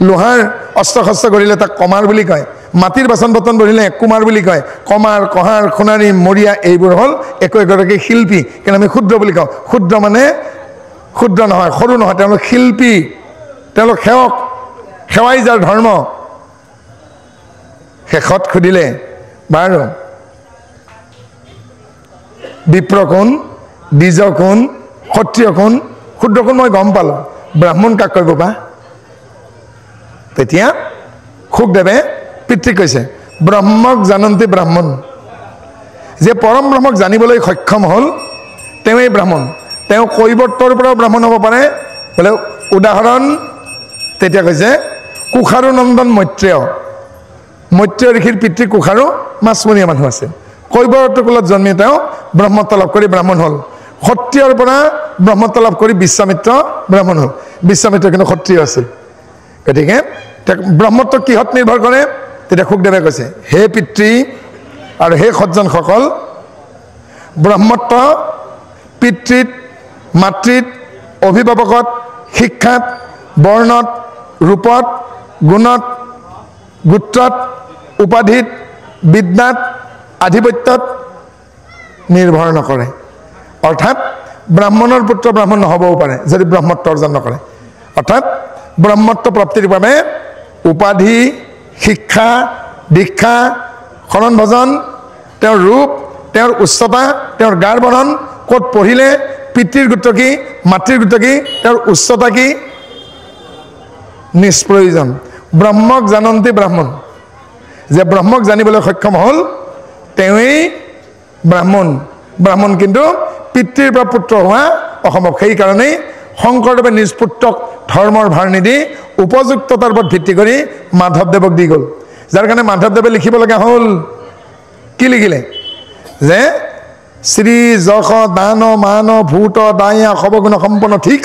লোহাৰ অস্ত্ৰ শস্ত্ৰ গঢ়িলে তাক কমাৰ বুলি কয় মাটিৰ বাচন বৰ্তন গঢ়িলে কুমাৰ বুলি কয় কমাৰ কহাৰ সোণাৰী মৰিয়া এইবোৰ হ'ল একো এগৰাকী শিল্পী কিন্তু আমি ক্ষুদ্ৰ বুলি কওঁ ক্ষুদ্ৰ মানে ক্ষুদ্ৰ নহয় সৰু নহয় তেওঁলোক শিল্পী তেওঁলোক সেৱক সেৱাই যাৰ ধৰ্ম শেষত সুধিলে বাৰু বিপ্ৰ কোন দ্বিজ কোন ক্ষত্ৰিয় কোন ক্ষুদ্ৰ কোন মই গম পালোঁ ব্ৰাহ্মণ কাক কৰিব বা তেতিয়া সুখদেৱে পিতৃক কৈছে ব্ৰহ্মক জানন্তি ব্ৰাহ্মণ যে পৰম ব্ৰহ্মক জানিবলৈ সক্ষম হ'ল তেওঁই ব্ৰাহ্মণ তেওঁ কৈৱৰ্তৰ পৰাও ব্ৰাহ্মণ হ'ব পাৰে বোলে উদাহৰণ তেতিয়া কৈছে কুশাৰু নন্দন মৈত্ৰেয় ঋষিৰ পিতৃ কুশাৰু মাছমৰীয়া মানুহ আছে কৈৱৰ্ত কুলত জন্মি তেওঁ ব্ৰহ্মত্ব লাভ কৰি ব্ৰাহ্মণ হ'ল ক্ষত্ৰিয়ৰ পৰা ব্ৰহ্মত্ব লাভ কৰি বিশ্বামিত্ৰ ব্ৰাহ্মণ হ'ল বিশ্বামিত্ৰ কিন্তু ক্ষত্ৰিয় আছিল গতিকে ব্ৰহ্মত্ব কিহত নিৰ্ভৰ কৰে তেতিয়া সুখদেৱে কৈছে হে পিতৃ আৰু হে সজ্জনসকল ব্ৰহ্মত্ব পিতৃত মাতৃত অভিভাৱকত শিক্ষাত বৰ্ণত ৰূপত গুণত গোত্ৰত উপাধিত বিদ্যাত আধিপত্যত নিৰ্ভৰ নকৰে অৰ্থাৎ ব্ৰাহ্মণৰ পুত্ৰ ব্ৰাহ্মণ নহ'বও পাৰে যদি ব্ৰহ্মত্ব অৰ্জন নকৰে অৰ্থাৎ ব্ৰহ্মত্ব প্ৰাপ্তিৰ বাবে উপাধি শিক্ষা দীক্ষা শৰণ ভজন তেওঁৰ ৰূপ তেওঁৰ উচ্চতা তেওঁৰ গাৰ বৰণ ক'ত পঢ়িলে পিতৃৰ গোত্ৰ কি মাতৃৰ গোত্ৰ কি তেওঁৰ উচ্চতা কি নিষ্প্ৰয়োজন ব্ৰহ্মক জানন্তি ব্ৰাহ্মণ যে ব্ৰহ্মক জানিবলৈ সক্ষম হ'ল তেওঁই ব্ৰাহ্মণ ব্ৰাহ্মণ কিন্তু পিতৃৰ পৰা পুত্ৰ হোৱা অসম্ভৱ। সেইকাৰণেই শংকৰদেৱে নিজ পুত্ৰক ধৰ্মৰ ভাৰ নিদি উপযুক্ততাৰ ওপৰত ভিত্তি কৰি মাধৱদেৱক দি গ'ল। যাৰ কাৰণে মাধৱদেৱে লিখিব লগা হ'ল, কি লিখিলে যে শ্ৰী যশ দান মান ভূত দায়া সবগুণ সম্পন্ন ঠিক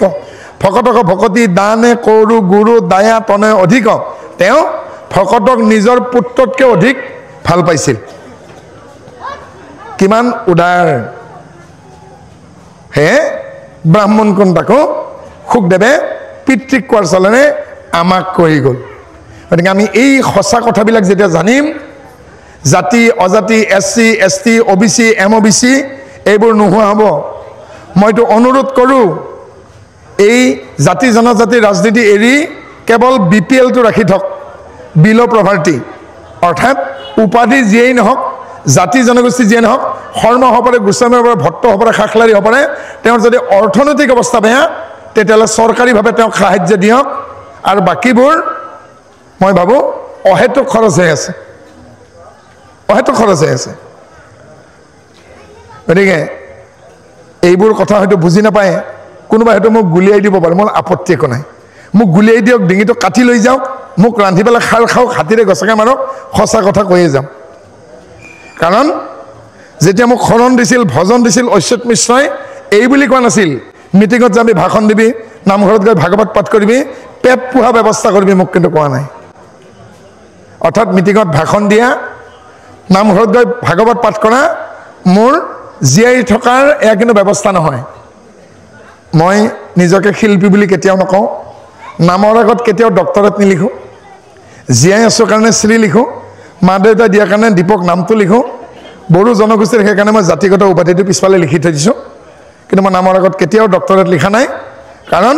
ভকতক ভকতি দানে কৰু গুৰু দায়া তনে অধিক। তেওঁ ভকতক নিজৰ পুত্ৰতকৈ অধিক ভাল পাইছিল। কিমান উদাৰ হে ব্ৰাহ্মণ কোন তাকো সুখদেৱে পিতৃক কোৱাৰ চলেৰে আমাক কৈ গ'ল। গতিকে আমি এই সঁচা কথাবিলাক যেতিয়া জানিম, জাতি অজাতি SC ST OBC MOBC এইবোৰ নোহোৱা হ'ব। মইতো অনুৰোধ কৰোঁ এই জাতি জনজাতি ৰাজনীতি এৰি কেৱল BPLটো ৰাখি থওক, বিল' প্ৰভাৰ্টি, অৰ্থাৎ উপাধি যিয়েই নহওক, জাতি জনগোষ্ঠী যিয়ে নহওক, শৰ্মা হ'ব পাৰে, গোস্বামী হ'ব পাৰে, ভট্ট হ'ব পাৰে, খাখলাৰী হ'ব পাৰে, তেওঁৰ যদি অৰ্থনৈতিক অৱস্থা বেয়া তেতিয়াহ'লে চৰকাৰীভাৱে তেওঁক সাহাৰ্য দিয়ক। আৰু বাকীবোৰ মই ভাবোঁ অহেতুক খৰচ হৈ আছে, অহেতুক খৰচ হৈ আছে। গতিকে এইবোৰ কথা হয়তো বুজি নাপায়, কোনোবাই হয়তো মোক গুলিয়াই দিব পাৰে, মোৰ আপত্তি একো নাই। মোক গুলিয়াই দিয়ক, ডিঙিটো কাটি লৈ যাওক, মোক ৰান্ধি পেলাই খাৰ খাওক, হাতীৰে গছকে মাৰক, সঁচা কথা কৈয়ে যাম। কাৰণ যেতিয়া মোক শৰণ দিছিল, ভজন দিছিল অচ্যুত মিশ্ৰই, এই বুলি কোৱা নাছিল মিটিঙত যাবি ভাষণ দিবি, নামঘৰত গৈ ভাগৱত পাঠ কৰিবি, পেট পোহা ব্যৱস্থা কৰিবি, মোক কিন্তু কোৱা নাই। অৰ্থাৎ মিটিঙত ভাষণ দিয়া, নামঘৰত গৈ ভাগৱত পাঠ কৰা মোৰ জীয়াই থকাৰ এয়া কিন্তু ব্যৱস্থা নহয়। মই নিজকে শিল্পী বুলি কেতিয়াও নকওঁ, নামৰ আগত কেতিয়াও ডক্টৰেট নিলিখোঁ, জীয়াই আছোঁ কাৰণে শ্ৰী লিখোঁ, মা দেউতাই দিয়াৰ কাৰণে দীপক নামটো লিখোঁ, বড়ো জনগোষ্ঠীৰ সেইকাৰণে মই জাতিগত উপাধিটো পিছফালে লিখি থৈ দিছোঁ, কিন্তু মই নামৰ আগত কেতিয়াও ডক্টৰেট লিখা নাই। কাৰণ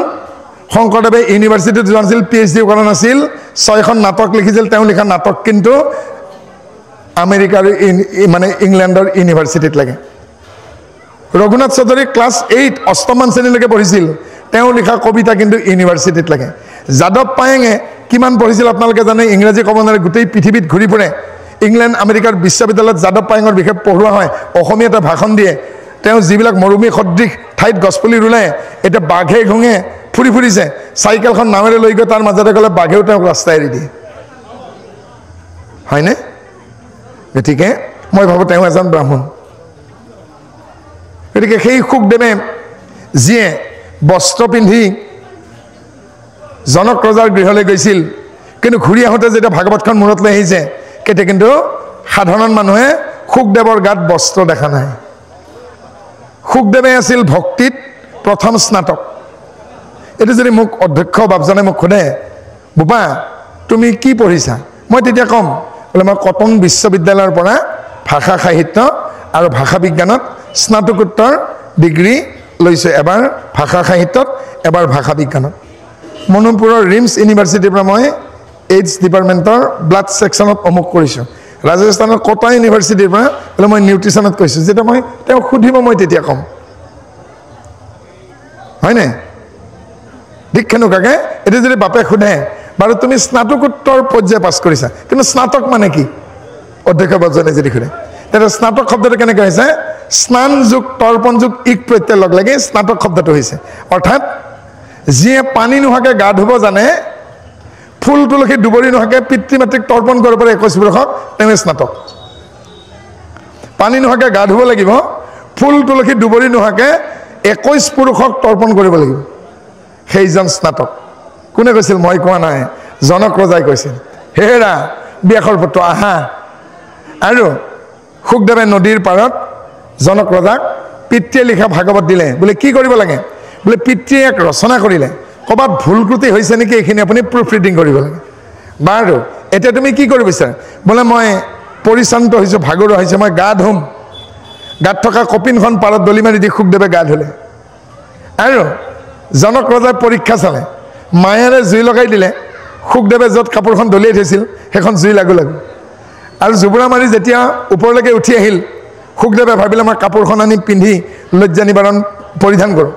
শংকৰদেৱে ইউনিভাৰ্চিটিত যোৱা নাছিল, PhD কৰা নাছিল, 6খন নাটক লিখিছিল, তেওঁ লিখা নাটক কিন্তু আমেৰিকাৰ মানে ইংলেণ্ডৰ ইউনিভাৰ্চিটিত লাগে। ৰঘুনাথ চৌধুৰী ক্লাছ 8 অষ্টমমান শ্ৰেণীলৈকে পঢ়িছিল, তেওঁ লিখা কবিতা কিন্তু ইউনিভাৰ্চিটিত লাগে। যাদৱ পায়েঙে কিমান পঢ়িছিল আপোনালোকে জানে, ইংৰাজী ক'ব নোৱাৰে, গোটেই পৃথিৱীত ঘূৰি ফুৰে, ইংলেণ্ড আমেৰিকাৰ বিশ্ববিদ্যালয়ত যাদৱ পায়েঙৰ বিষয়ে পঢ়োৱা হয়, অসমীয়াতে ভাষণ দিয়ে, তেওঁ যিবিলাক মৰুভূমি সদৃশ ঠাইত গছপুলি ৰুলে, এতিয়া বাঘে ঘোঙে ফুৰি ফুৰিছে, চাইকেলখন নাৱেৰে লৈ গৈ তাৰ মাজতে গ'লে বাঘেও তেওঁক ৰাস্তা এৰি দিয়ে, হয়নে? গতিকে মই ভাবোঁ তেওঁ এজন ব্ৰাহ্মণ। গতিকে সেই সুখদেৱে যিয়ে বস্ত্ৰ পিন্ধি জনক ৰজাৰ গৃহলৈ গৈছিল, কিন্তু ঘূৰি আহোঁতে যেতিয়া ভাগৱতখন মূৰত লৈ আহিছে, তেতিয়া কিন্তু সাধাৰণ মানুহে সুখদেৱৰ গাত বস্ত্ৰ দেখা নাই। সুখদেৱে আছিল ভক্তিত প্ৰথম স্নাতক। এইটো যদি মোক অধ্যক্ষ বাপজনে মোক সোধে, বোপা তুমি কি পঢ়িছা, মই তেতিয়া ক'ম বোলে মই কটন বিশ্ববিদ্যালয়ৰ পৰা ভাষা সাহিত্য আৰু ভাষা বিজ্ঞানত স্নাতকোত্তৰ ডিগ্ৰী লৈছোঁ, এবাৰ ভাষা সাহিত্যত, এবাৰ ভাষা বিজ্ঞানত। মণিপুৰৰ ৰিমছ ইউনিভাৰ্চিটিৰ পৰা মই AIDS ডিপাৰ্টমেণ্টৰ ব্লাড ছেকশ্যনত অমুক কৰিছোঁ, ৰাজস্থানৰ কটা ইউনিভাৰ্চিটিৰ পৰা বোলে মই নিউট্ৰিশ্যনত কৈছোঁ। যেতিয়া মই তেওঁক সুধিব মই তেতিয়া ক'ম, হয়নে? ঠিক সেনেকুৱাকৈ এতিয়া যদি বাপে সোধে বাৰু তুমি স্নাতকোত্তৰ পৰ্যায় পাছ কৰিছা, কিন্তু স্নাতক মানে কি, অধ্যক্ষ বাপজনে যদি সোধে, তেতিয়া স্নাতক শব্দটো কেনেকৈ হৈছে, স্নান যুগ তৰ্পণ যুগ ইক প্ৰত্যয় লগ লাগি স্নাতক শব্দটো হৈছে। অৰ্থাৎ যিয়ে পানী নোহোৱাকৈ গা ধুব জানে, ফুল তুলসী দুবৰি নোহোৱাকৈ পিতৃ মাতৃক তৰ্পণ কৰিব পাৰে 21 বৰ্ষত, তেওঁ স্নাতক। পানী নোহোৱাকৈ গা ধুব লাগিব, ফুল তুলসী দুবৰি নোহোৱাকৈ 21 পুৰুষক তৰ্পণ কৰিব লাগিব, সেইজন স্নাতক। কোনে কৈছিল? মই কোৱা নাই, জনক ৰজাই কৈছিল। হেৰা ব্যাসৰ পুত্ৰ আহা। আৰু সুখদেৱে নদীৰ পাৰত জনক ৰজাক পিতৃয়ে লিখা ভাগৱত দিলে, বোলে কি কৰিব লাগে, বোলে পিতৃয়ে এক ৰচনা কৰিলে, ক'ৰবাত ভুল ক্ৰুটি হৈছে নেকি এইখিনি আপুনি প্ৰুফ ৰিডিং কৰিব লাগে। বাৰু এতিয়া তুমি কি কৰিব বিচাৰা? বোলে মই পৰিশ্ৰান্ত হৈছোঁ, ভাগৰুৱা হৈছোঁ, মই গা ধুম। গাত থকা কপিনখন পাৰত দলি মাৰি দি সুখদেৱে গা ধুলে। আৰু জনক ৰজাই পৰীক্ষা চালে, মায়েৰে জুই লগাই দিলে, সুখদেৱে য'ত কাপোৰখন দলিয়াই থৈছিল সেইখন জুই লাগু লাগু। আৰু জুবুৰা মাৰি যেতিয়া ওপৰলৈকে উঠি আহিল, সুখদেৱে ভাবিলে মই কাপোৰখন আনি পিন্ধি লজ্জা নিবাৰণ পৰিধান কৰোঁ,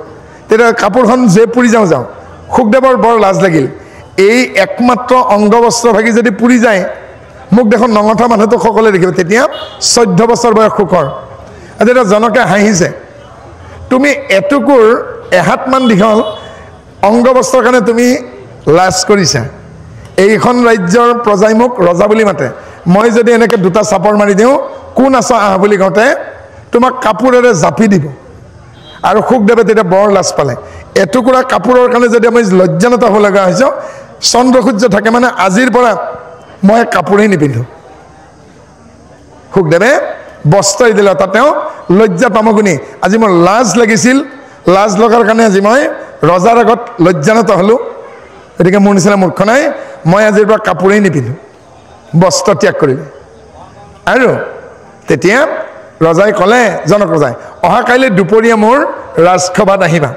তেতিয়া কাপোৰখন জুয়ে পুৰি যাওঁ। সুখদেৱৰ বৰ লাজ লাগিল, এই একমাত্ৰ অংগ বস্ত্ৰ ভাগি যদি পুৰি যায়, মোক দেখোন নঙঠা মানুহটো সকলোৱে দেখিব। তেতিয়া 14 বছৰ বয়স সুখৰ, এতিয়া জনকে হাঁহিছে তুমি এটুকুৰ এহাতমান দীঘল অংগবস্ত্ৰৰ কাৰণে তুমি লাজ কৰিছা এইখন ৰাজ্যৰ প্ৰজাই মোক ৰজা বুলি মাতে মই যদি এনেকে দুটা চাপৰ মাৰি দিওঁ কোন আছ আহ বুলি কওঁতে তোমাক কাপোৰেৰে জাপি দিব আৰু সুখদেৱে তেতিয়া বৰ লাজ পালে এটুকুৰা কাপোৰৰ কাৰণে যদি আমি লজ্জানত হ'ব লগা হৈছে চন্দ্ৰসূৰ্য থাকে মানে আজিৰ পৰা মই কাপোৰেই নিপিন্ধো সুখদেৱে বস্ত্ৰ দিলে তাত তেওঁ লজ্জা তামগুণী আজি মোৰ লাজ লাগিছিল লাজ লগাৰ কাৰণে আজি মই ৰজাৰ আগত লজ্জানত হলো গতিকে মোৰ নিচিনা মূৰ্খ নাই মই আজিৰ পৰা কাপোৰেই নিপিন্ধো বস্ত্ৰ ত্যাগ কৰিলে আৰু তেতিয়া ৰজাই ক'লে জনক ৰজাই অহা কাইলৈ দুপৰীয়া মোৰ ৰাজসভাত আহিবা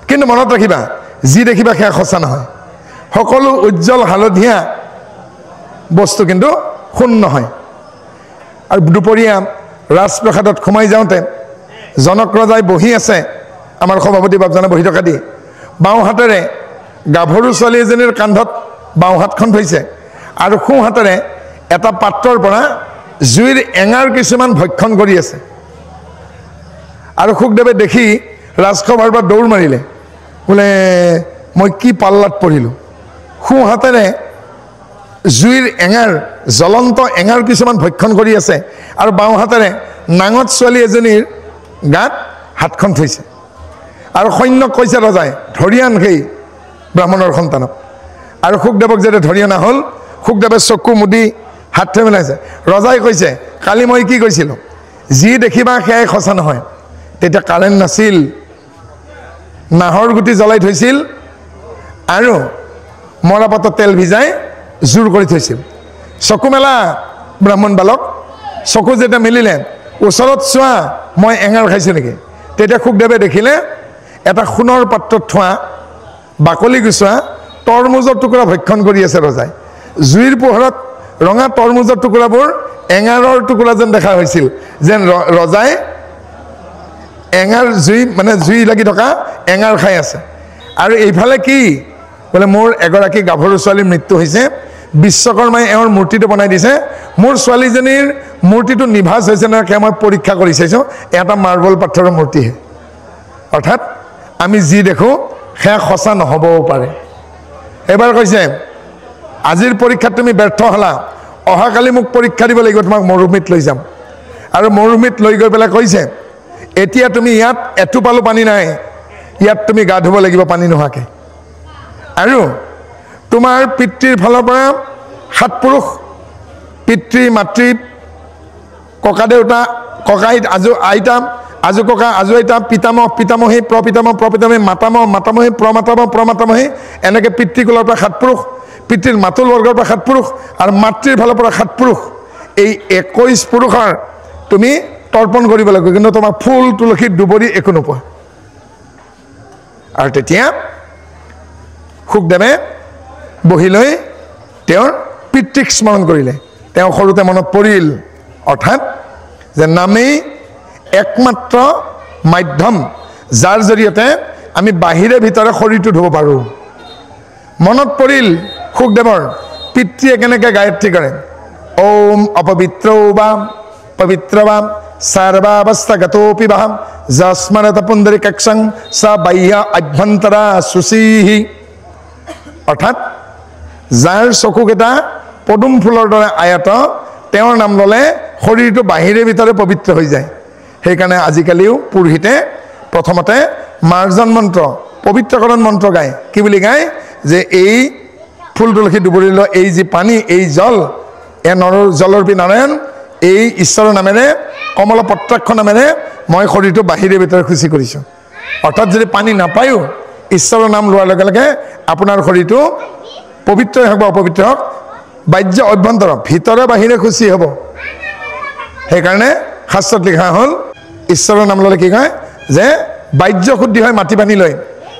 কিন্তু মনত ৰাখিবা যি দেখিবা সেয়া সঁচা নহয় সকলো উজ্জ্বল হালধীয়া বস্তু কিন্তু সোণ নহয় আৰু দুপৰীয়া ৰাজপ্ৰসাদত সোমাই যাওঁতে জনক ৰজাই বহি আছে আমাৰ সভাপতি বাপজনে বহি থকা দি বাওঁ হাতেৰে গাভৰু ছোৱালী এজনীৰ কান্ধত বাওঁ হাতখন থৈছে আৰু সোঁ হাতেৰে এটা পাত্ৰৰ পৰা জুইৰ এঙাৰ কিছুমান ভক্ষণ কৰি আছে আৰু সুখদেৱে দেখি ৰাজসভাৰ পৰা দৌৰ মাৰিলে বোলে মই কি পাল্লাত পৰিলোঁ সোঁ হাতেৰে জুইৰ এঙাৰ জ্বলন্ত এঙাৰ কিছুমান ভক্ষণ কৰি আছে আৰু বাওঁ হাতেৰে নাঙত ছোৱালী এজনীৰ গাত হাতখন থৈছে আৰু সৈন্যক কৈছে ৰজাই ধৰি আন সেই ব্ৰাহ্মণৰ সন্তানক আৰু সুখদেৱক যেতিয়া ধৰি অনা হ'ল সুখদেৱে চকু মুদি হাত থৈ পেলাইছে ৰজাই কৈছে কালি মই কি কৈছিলোঁ যি দেখিবা সেয়াই সঁচা নহয় তেতিয়া কাৰেণ্ট নাছিল নাহৰ গুটি জ্বলাই থৈছিল আৰু মৰাপাতত তেল ভিজাই জোৰ কৰি থৈছিল চকু মেলা ব্ৰাহ্মণ বালক চকু যেতিয়া মেলিলে ওচৰত চোৱা মই এঙাৰ খাইছোঁ নেকি তেতিয়া সুখদেৱে দেখিলে এটা সোণৰ পাত্ৰত থোৱা বাকলি গুচোৱা তৰমুজৰ টুকুৰা ভক্ষণ কৰি আছে ৰজাই জুইৰ পোহৰত ৰঙা তৰমুজৰ টুকুৰাবোৰ এঙাৰৰ টুকুৰা যেন দেখা হৈছিল যেন ৰজাই এঙাৰ জুই মানে জুই লাগি থকা এঙাৰ খাই আছে আৰু এইফালে কি বোলে মোৰ এগৰাকী গাভৰু ছোৱালীৰ মৃত্যু হৈছে বিশ্বকৰ্মাই এওঁৰ মূৰ্তিটো বনাই দিছে মোৰ ছোৱালীজনীৰ মূৰ্তিটো নিভাজ হৈছে নে সেয়া মই পৰীক্ষা কৰি চাইছোঁ এটা মাৰ্বল পাথৰৰ মূৰ্তিহে অৰ্থাৎ আমি যি দেখোঁ সেয়া সঁচা নহ'বও পাৰে এবাৰ কৈছে আজিৰ পৰীক্ষাত তুমি ব্যৰ্থ হ'লা অহাকালি মোক পৰীক্ষা দিব লাগিব তোমাক মৰুভূমিত লৈ যাম আৰু মৰুভূমিত লৈ গৈ পেলাই কৈছে এতিয়া তুমি ইয়াত এটোপালো পানী নাই ইয়াত তুমি গা ধুব লাগিব পানী নোহোৱাকৈ আৰু তোমাৰ পিতৃৰ ফালৰ পৰা 7 পুৰুষ পিতৃ মাতৃ ককা দেউতা ককাই আইতা আজু ককা আজু আইতা পিতামহ পিতামহী প্ৰপিতামহ প্ৰপিতামহী মাতামহ মাতামহী প্ৰমাতামহ প্ৰমাতামহী এনেকৈ পিতৃকুলৰ পৰা 7 পুৰুষ পিতৃৰ মাতুল বৰ্গৰ পৰা 7 পুৰুষ আৰু মাতৃৰ ফালৰ পৰা 7 পুৰুষ এই 21 পুৰুষৰ তুমি তৰ্পণ কৰিব লাগিব কিন্তু তোমাৰ ফুল তুলসীৰ দুবৰি একো নোপোৱা আৰু তেতিয়া সুখদেৱে বহি লৈ তেওঁৰ পিতৃক স্মৰণ কৰিলে তেওঁ সৰুতে মনত পৰিল অৰ্থাৎ যে নামেই একমাত্ৰ মাধ্যম যাৰ জৰিয়তে আমি বাহিৰে ভিতৰে শৰীৰটো ধুব পাৰোঁ মনত পৰিল সুখদেৱৰ পিতৃয়ে কেনেকৈ গায়ত্ৰী কৰে ওম অপবিত্ৰৌ বা পবিত্ৰ বা সৰ্বাৱস্থাগতোপি বা যস্মৰত পুণ্ডৰীকাক্ষং স বাহ্য আভ্যন্তৰা শুচিহি অৰ্থাৎ যাৰ চকুকেইটা পদুম ফুলৰ দৰে আয়ত তেওঁৰ নাম ল'লে শৰীৰটো বাহিৰে ভিতৰে পবিত্ৰ হৈ যায় সেইকাৰণে আজিকালিও পুৰোহিতে প্ৰথমতে মাৰ্জন মন্ত্ৰ পবিত্ৰকৰণ মন্ত্ৰ গায় কি বুলি গায় যে এই ফুল তুলসী দুবৰি লোৱা এই যি পানী এই জল এ জলৰূপী নাৰায়ণ এই ঈশ্বৰৰ নামেৰে কমল পত্ৰাক্ষ নামেৰে মই শৰীৰটো বাহিৰে ভিতৰে খুচি কৰিছোঁ অৰ্থাৎ যদি পানী নাপায়ো ঈশ্বৰৰ নাম লোৱাৰ লগে লগে আপোনাৰ শৰীৰটো পবিত্ৰই হওক বা অপবিত্ৰ হওক বাহ্য অভ্যন্তৰ ভিতৰে বাহিৰে খুচি হ'ব সেইকাৰণে শাস্ত্ৰত লিখা হ'ল ঈশ্বৰৰ নাম ল'লে কি কয় যে বাহ্য শুদ্ধি হয় মাটি পানী লৈ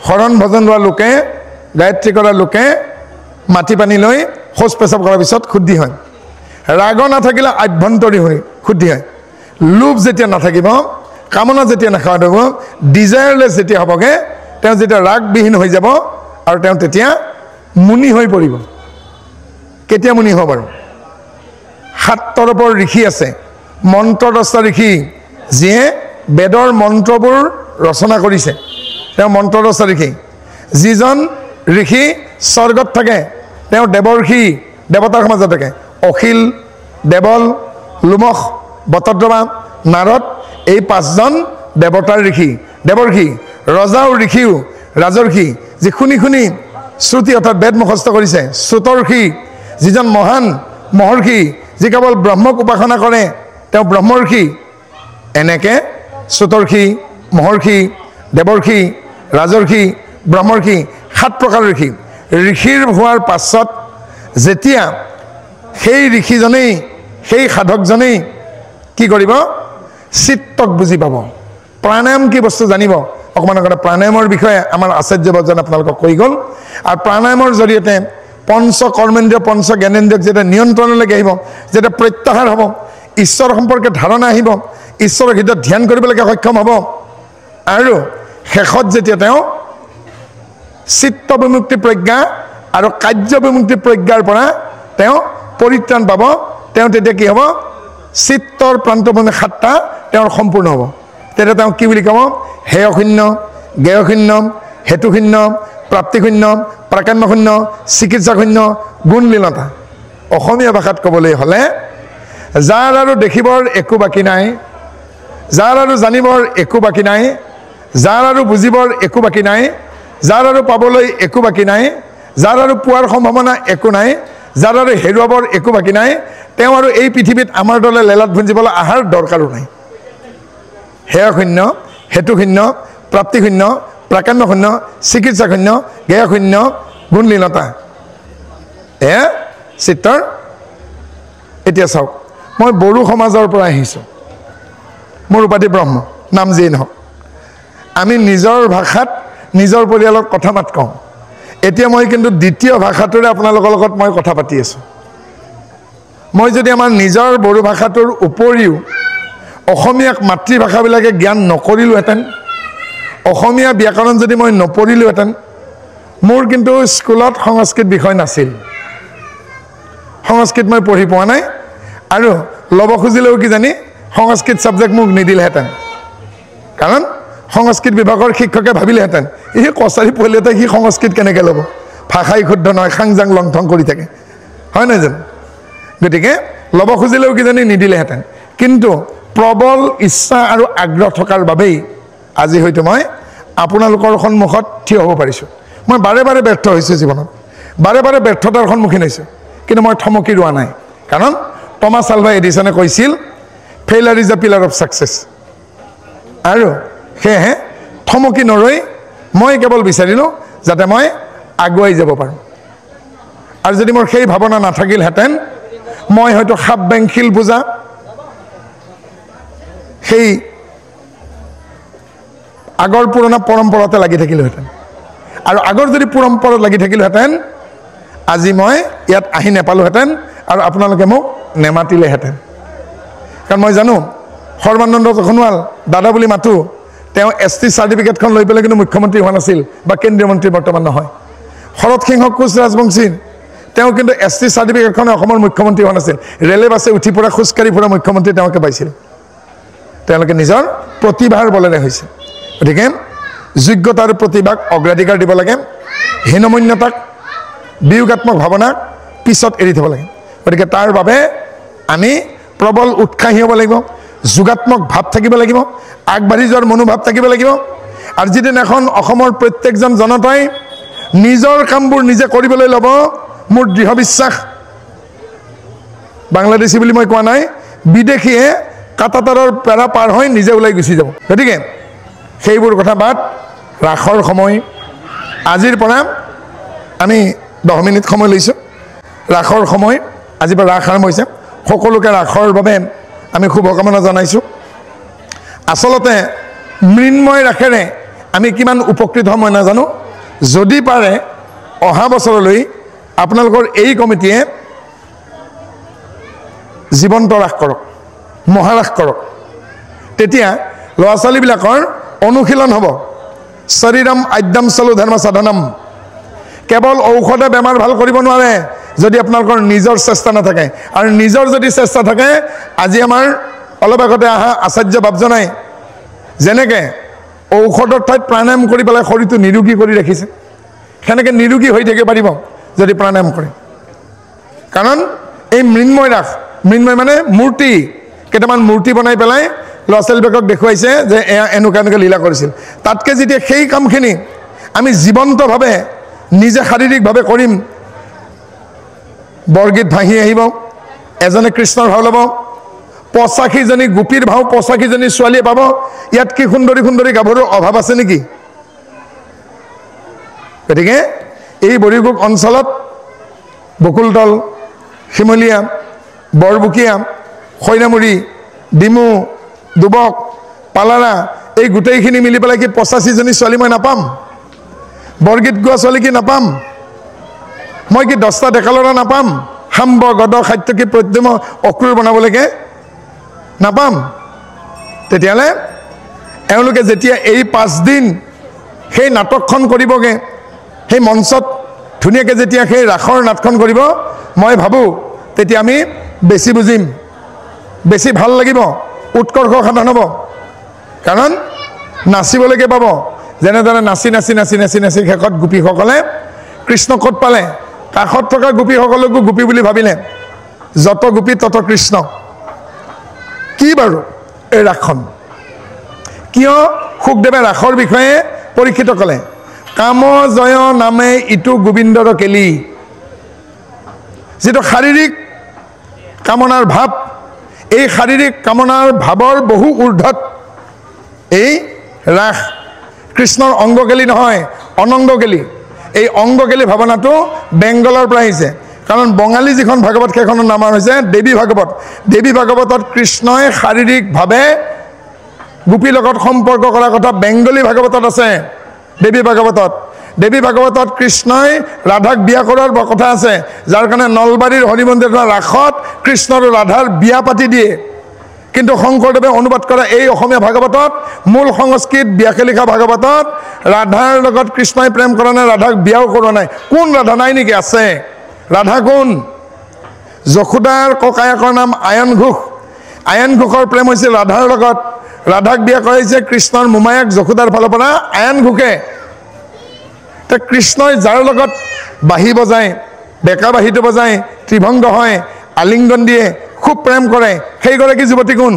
শৰণ ভজন লোৱা লোকে গায়ত্ৰী কৰা লোকে মাটি পানী লৈ শৌচ পেচাব কৰাৰ পিছত শুদ্ধি হয় ৰাগ নাথাকিলে আভ্যন্তৰী হৈ শুদ্ধি হয় লোভ যেতিয়া নাথাকিব কামনা যেতিয়া নাখাওয়া হ'ব ডিজায়াৰলেছ যেতিয়া হ'বগৈ তেওঁ যেতিয়া ৰাগবিহীন হৈ যাব আৰু তেওঁ তেতিয়া মুনি হৈ পৰিব কেতিয়া মুনি হ'ব বাৰু 7 তৰপৰ ঋষি আছে মন্ত্ৰদ্ৰষ্টা ঋষি যিয়ে বেদৰ মন্ত্ৰবোৰ ৰচনা কৰিছে তেওঁ মন্ত্ৰদ্ৰষ্টা ঋষি যিজন ঋষি স্বৰ্গত থাকে তেওঁ দেৱৰ্ষি দেৱতাৰ সমাজত থাকে অখিল দেৱল লোমস বটদ্ৰৱা নাৰদ এই পাঁচজন দেৱতাৰ ঋষি দেৱৰ্ষি ৰজা আৰু ঋষিও ৰাজৰ্ষি যি শুনি শুনি শ্ৰুতি অৰ্থাৎ বেদ মুখস্থ কৰিছে শ্ৰুতৰ্ষি যিজন মহান মহৰ্ষি যি কেৱল ব্ৰহ্মক উপাসনা কৰে তেওঁ ব্ৰহ্মৰ্ষি এনেকৈ শ্ৰুতৰ্ষি মহৰ্ষি দেৱৰ্ষি ৰাজৰ্ষি ব্ৰহ্মৰ্ষি 7 প্ৰকাৰ ঋষি ঋষিৰ হোৱাৰ পাছত যেতিয়া সেই ঋষিজনেই সেই সাধকজনেই কি কৰিব চিত্তক বুজি পাব প্ৰাণায়াম কি বস্তু জানিব অকণমান আগতে প্ৰাণায়ামৰ বিষয়ে আমাৰ আচাৰ্য বৰ্জন আপোনালোকক কৈ গ'ল আৰু প্ৰাণায়ামৰ জৰিয়তে পঞ্চ কৰ্মেন্দ্ৰিয় পঞ্চ জ্ঞানেন্দ্ৰিয়ক যেতিয়া নিয়ন্ত্ৰণলৈকে আহিব যেতিয়া প্ৰত্যাহাৰ হ'ব ঈশ্বৰ সম্পৰ্কে ধাৰণা আহিব ঈশ্বৰৰ হৃদয়ত ধ্যান কৰিবলৈকে সক্ষম হ'ব আৰু শেষত যেতিয়া তেওঁ চিত্ত বিমুক্তি প্ৰজ্ঞা আৰু কাৰ্য বিমুক্তি প্ৰজ্ঞাৰ পৰা তেওঁ পৰিত্ৰাণ পাব তেওঁ তেতিয়া কি হ'ব চিত্তৰ প্ৰান্তভূমি 7টা তেওঁৰ সম্পূৰ্ণ হ'ব তেতিয়া তেওঁ কি বুলি ক'ব হেয়শূন্য জ্ঞেয়শূন্য হেতুশূন্য প্ৰাপ্তিশূন্য প্ৰাকাম্যশূন্য চিকিৎসাশূন্য গুণলীনতা অসমীয়া ভাষাত ক'বলৈ হ'লে যাৰ আৰু দেখিবৰ একো বাকী নাই যাৰ আৰু জানিবৰ একো বাকী নাই যাৰ আৰু বুজিবৰ একো বাকী নাই যাৰ আৰু পাবলৈ একো বাকী নাই যাৰ আৰু পোৱাৰ সম্ভাৱনা একো নাই যাৰ আৰু হেৰুৱাবৰ একো বাকী নাই তেওঁ আৰু এই পৃথিৱীত আমাৰ দলে লেলাত ভুঞ্জিবলৈ আহাৰ দৰকাৰো নাই হেয়শূন্য হেতুশূন্য প্ৰাপ্তিশূন্য প্ৰাকাম্যশূন্য চিকিৎসাশূন্য জ্ঞেয়শূন্য গুণলীনতা এয়া চিত্তৰ এতিয়া চাওক মই বড়ো সমাজৰ পৰা আহিছোঁ মোৰ উপাধি ব্ৰহ্ম নাম যিয়েই নহওক আমি নিজৰ ভাষাত নিজৰ পৰিয়ালৰ কথা মাত কওঁ এতিয়া মই কিন্তু দ্বিতীয় ভাষাটোৰে আপোনালোকৰ লগত মই কথা পাতি আছোঁ মই যদি আমাৰ নিজৰ বড়ো ভাষাটোৰ উপৰিও অসমীয়াক মাতৃভাষাবিলাকে জ্ঞান নকৰিলোহেঁতেন অসমীয়া ব্যাকৰণ যদি মই নপঢ়িলোহেঁতেন মোৰ কিন্তু স্কুলত সংস্কৃত বিষয় নাছিল সংস্কৃত মই পঢ়ি পোৱা নাই আৰু ল'ব খুজিলেও কি জানি সংস্কৃত ছাবজেক্ট মোক নিদিলেহেঁতেন কাৰণ সংস্কৃত বিভাগৰ শিক্ষকে ভাবিলেহেঁতেন এই কছাৰী পঢ়িলেতে সি সংস্কৃত কেনেকৈ ল'ব ভাষাই শুদ্ধ নহয় খাংজাং লংথং কৰি থাকে হয় নহয় জানো গতিকে ল'ব খুজিলেও কি জানি নিদিলেহেঁতেন কিন্তু প্ৰবল ইচ্ছা আৰু আগ্ৰহ থকাৰ বাবেই আজি হয়তো মই আপোনালোকৰ সন্মুখত থিয় হ'ব পাৰিছোঁ মই বাৰে বাৰে ব্যৰ্থ হৈছোঁ জীৱনত বাৰে বাৰে ব্যৰ্থতাৰ সন্মুখীন হৈছোঁ কিন্তু মই থমকি ৰোৱা নাই কাৰণ টমাছ আলভা এডিছনে কৈছিল failure is the pillar of success আৰু সেয়েহে থমকি নৰৈ মই কেৱল বিচাৰিলোঁ যাতে মই আগুৱাই যাব পাৰোঁ আৰু যদি মোৰ সেই ভাৱনা নাথাকিলহেঁতেন মই হয়তো সাপ বেং শিল পূজা সেই আগৰ পুৰণা পৰম্পৰাতে লাগি থাকিলোহেঁতেন আৰু আগৰ যদি পৰম্পৰাত লাগি থাকিলোহেঁতেন আজি মই ইয়াত আহি নেপালোহেঁতেন আৰু আপোনালোকে মোক নেমাতিলেহেঁতেন কাৰণ মই জানো সৰ্বানন্দ সোণোৱাল দাদা বুলি মাতোঁ তেওঁ ST চাৰ্টিফিকেটখন লৈ পেলাই কিন্তু মুখ্যমন্ত্ৰী হোৱা নাছিল বা কেন্দ্ৰীয় মন্ত্ৰী বৰ্তমান নহয় শৰৎ সিংহ কোচ ৰাজবংশীৰ তেওঁ কিন্তু ST চাৰ্টিফিকেটখনে অসমৰ মুখ্যমন্ত্ৰী হোৱা নাছিল ৰেলে বাছে উঠি পৰা খোজকাঢ়ি ফুৰা মুখ্যমন্ত্ৰী তেওঁলোকে পাইছিল তেওঁলোকে নিজৰ প্ৰতিভাৰ বলেৰে হৈছে গতিকে যোগ্যতা আৰু প্ৰতিভাক অগ্ৰাধিকাৰ দিব লাগে হীনমন্যতাক বিয়োগাত্মক ভাৱনাক পিছত এৰি থ'ব লাগে গতিকে তাৰ বাবে আমি প্ৰবল উৎসাহী হ'ব লাগিব যোগাত্মক ভাৱ থাকিব লাগিব আগবাঢ়ি যোৱাৰ মনোভাৱ থাকিব লাগিব আৰু যিদিনাখন অসমৰ প্ৰত্যেকজন জনতাই নিজৰ কামবোৰ নিজে কৰিবলৈ ল'ব মোৰ দৃঢ় বিশ্বাস বাংলাদেশী বুলি মই কোৱা নাই বিদেশীয়ে কাটাতাৰৰ পেৰা পাৰ হৈ নিজে ওলাই গুচি যাব গতিকে সেইবোৰ কথা বাদ ৰাসৰ সময় আজিৰ পৰা আমি 10 মিনিট সময় লৈছোঁ ৰাসৰ সময় আজিৰ পৰা ৰাস আৰম্ভ হৈছে সকলোকে ৰাসৰ বাবে আমি শুভকামনা জনাইছোঁ আচলতে মৃন্ময় ৰাসেৰে আমি কিমান উপকৃত হ'ম মই নাজানো যদি পাৰে অহা বছৰলৈ আপোনালোকৰ এই কমিটিয়ে জীৱন্ত ৰাস কৰক মহাৰাস কৰক তেতিয়া ল'ৰা ছোৱালীবিলাকৰ অনুশীলন হ'ব শৰীৰম আদ্যম চলো ধৰ্ম সাধনম কেৱল ঔষধে বেমাৰ ভাল কৰিব নোৱাৰে যদি আপোনালোকৰ নিজৰ চেষ্টা নাথাকে আৰু নিজৰ যদি চেষ্টা থাকে আজি আমাৰ অলপ আগতে অহা আচাৰ্য বাপজনাই যেনেকৈ ঔষধৰ ঠাইত প্ৰাণায়াম কৰি পেলাই শৰীৰটো নিৰোগী কৰি ৰাখিছে, সেনেকৈ নিৰোগী হৈ থাকিব পাৰিব যদি প্ৰাণায়াম কৰে। কাৰণ এই মৃন্ময় ৰাস, মৃন্ময় মানে মূৰ্তি, কেইটামান মূৰ্তি বনাই পেলাই ল'ৰা ছোৱালীবিলাকক দেখুৱাইছে যে এয়া এনেকুৱা এনেকুৱা লীলা কৰিছিল। তাতকৈ যেতিয়া সেই কামখিনি আমি জীৱন্তভাৱে নিজে শাৰীৰিকভাৱে কৰিম, বৰগীত ভাঁহি আহিব, এজনে কৃষ্ণৰ ভাও ল'ব, 85জনী গোপীৰ ভাও 85জনী ছোৱালীয়ে পাব। ইয়াত কি সুন্দৰী সুন্দৰী গাভৰুৰ অভাৱ আছে নেকি? গতিকে এই বৰিগুগ অঞ্চলত বকুলতল, শিমলীয়া, বৰবুকীয়া, খৈৰামুৰি, ডিমু, দুবক, পালাৰা, এই গোটেইখিনি মিলি পেলাই কি 85জনী ছোৱালী মই নাপাম? বৰগীত গোৱা ছোৱালী কি নাপাম? মই কি 10টা ডেকা ল'ৰা নাপাম? সাম্ব গদ সাত্যকী প্ৰদ্যুম অক্ৰূৰ বনাবলৈকে নাপাম? তেতিয়াহ'লে এওঁলোকে যেতিয়া এই 5 দিন সেই নাটকখন কৰিবগৈ, সেই মঞ্চত ধুনীয়াকৈ যেতিয়া সেই ৰাসৰ নাটখন কৰিব, মই ভাবোঁ তেতিয়া আমি বেছি বুজিম, বেছি ভাল লাগিব, উৎকৰ্ষ সাধন হ'ব। কাৰণ নাচিবলৈকে পাব। যেনেদৰে নাচি নাচি নাচি নাচি নাচি শেষত গোপীসকলে কৃষ্ণ ক'ত পালে? কাষত থকা গোপীসকলকো গোপী বুলি ভাবিলে। যত গোপী তত কৃষ্ণ। কি বাৰু এই ৰাসখন? কিয় শুকদেৱে ৰাসৰ বিষয়ে পৰীক্ষিত ক'লে? কাম জয় নামে ইটো গোবিন্দৰ কেলি। যিটো শাৰীৰিক কামনাৰ ভাৱ, এই শাৰীৰিক কামনাৰ ভাৱৰ বহু ঊৰ্ধত এই ৰাস। কৃষ্ণৰ অংগকেলি নহয়, অনংগকেলি। এই অংগকেলি ভাৱনাটো বেংগলৰ পৰা আহিছে। কাৰণ বঙালী যিখন ভাগৱত, সেইখনৰ নাম হৈছে দেৱী ভাগৱত। দেৱী ভাগৱতত কৃষ্ণই শাৰীৰিকভাৱে গোপীৰ লগত সম্পৰ্ক কৰাৰ কথা বেংগলী ভাগৱতত আছে। দেৱী ভাগৱতত, দেৱী ভাগৱতত কৃষ্ণই ৰাধাক বিয়া কৰাৰ কথা আছে, যাৰ কাৰণে নলবাৰীৰ হৰি মন্দিৰৰ ৰাসত কৃষ্ণ আৰু ৰাধাৰ বিয়া পাতি দিয়ে। কিন্তু শংকৰদেৱে অনুবাদ কৰা এই অসমীয়া ভাগৱতত, মূল সংস্কৃত ব্যাসে লিখা ভাগৱতত ৰাধাৰ লগত কৃষ্ণই প্ৰেম কৰা নাই, ৰাধাক বিয়াও কৰা নাই। কোন ৰাধা নাই নেকি? আছে। ৰাধা কোন? যশোদাৰ ককায়েকৰ নাম আয়ন ঘোষ। আয়ন ঘোষৰ প্ৰেম হৈছিল ৰাধাৰ লগত। ৰাধাক বিয়া কৰাইছে কৃষ্ণৰ মোমায়েক যশোদাৰ ফালৰ পৰা আয়ন ঘোষে। কৃষ্ণই যাৰ লগত বাঁহী বজায়, বেকা বাঁহীটো বজায়, ত্ৰিভংগ হয়, আলিংগন দিয়ে, খুব প্ৰেম কৰে, সেইগৰাকী যুৱতী কোন?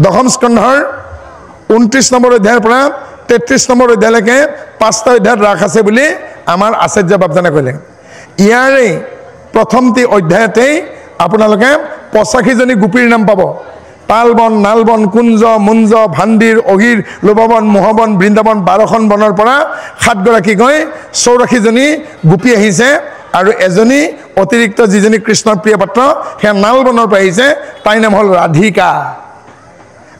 দশম স্কন্ধৰ 29 নম্বৰ অধ্যায়ৰ পৰা 33 নম্বৰ অধ্যায়লৈকে 5টা অধ্যায়ত ৰাস আছে বুলি আমাৰ আচাৰ্য বাপজনে ক'লে। ইয়াৰে প্ৰথমটি অধ্যায়তেই আপোনালোকে 85জনী গোপীৰ নাম পাব। তালবন, নালবন, কুঞ্জ, মুঞ্জ, ভাণ্ডিৰ, অহিৰ, লোভবন, মোহবন, বৃন্দাবন, 12খন বনৰ পৰা 7গৰাকীকৈ 84জনী গোপী আহিছে। আৰু এজনী অতিৰিক্ত যিজনী কৃষ্ণৰ প্ৰিয় পাত্ৰ, সেয়া নালবনৰ পৰা আহিছে, তাইৰ নাম হ'ল ৰাধিকা।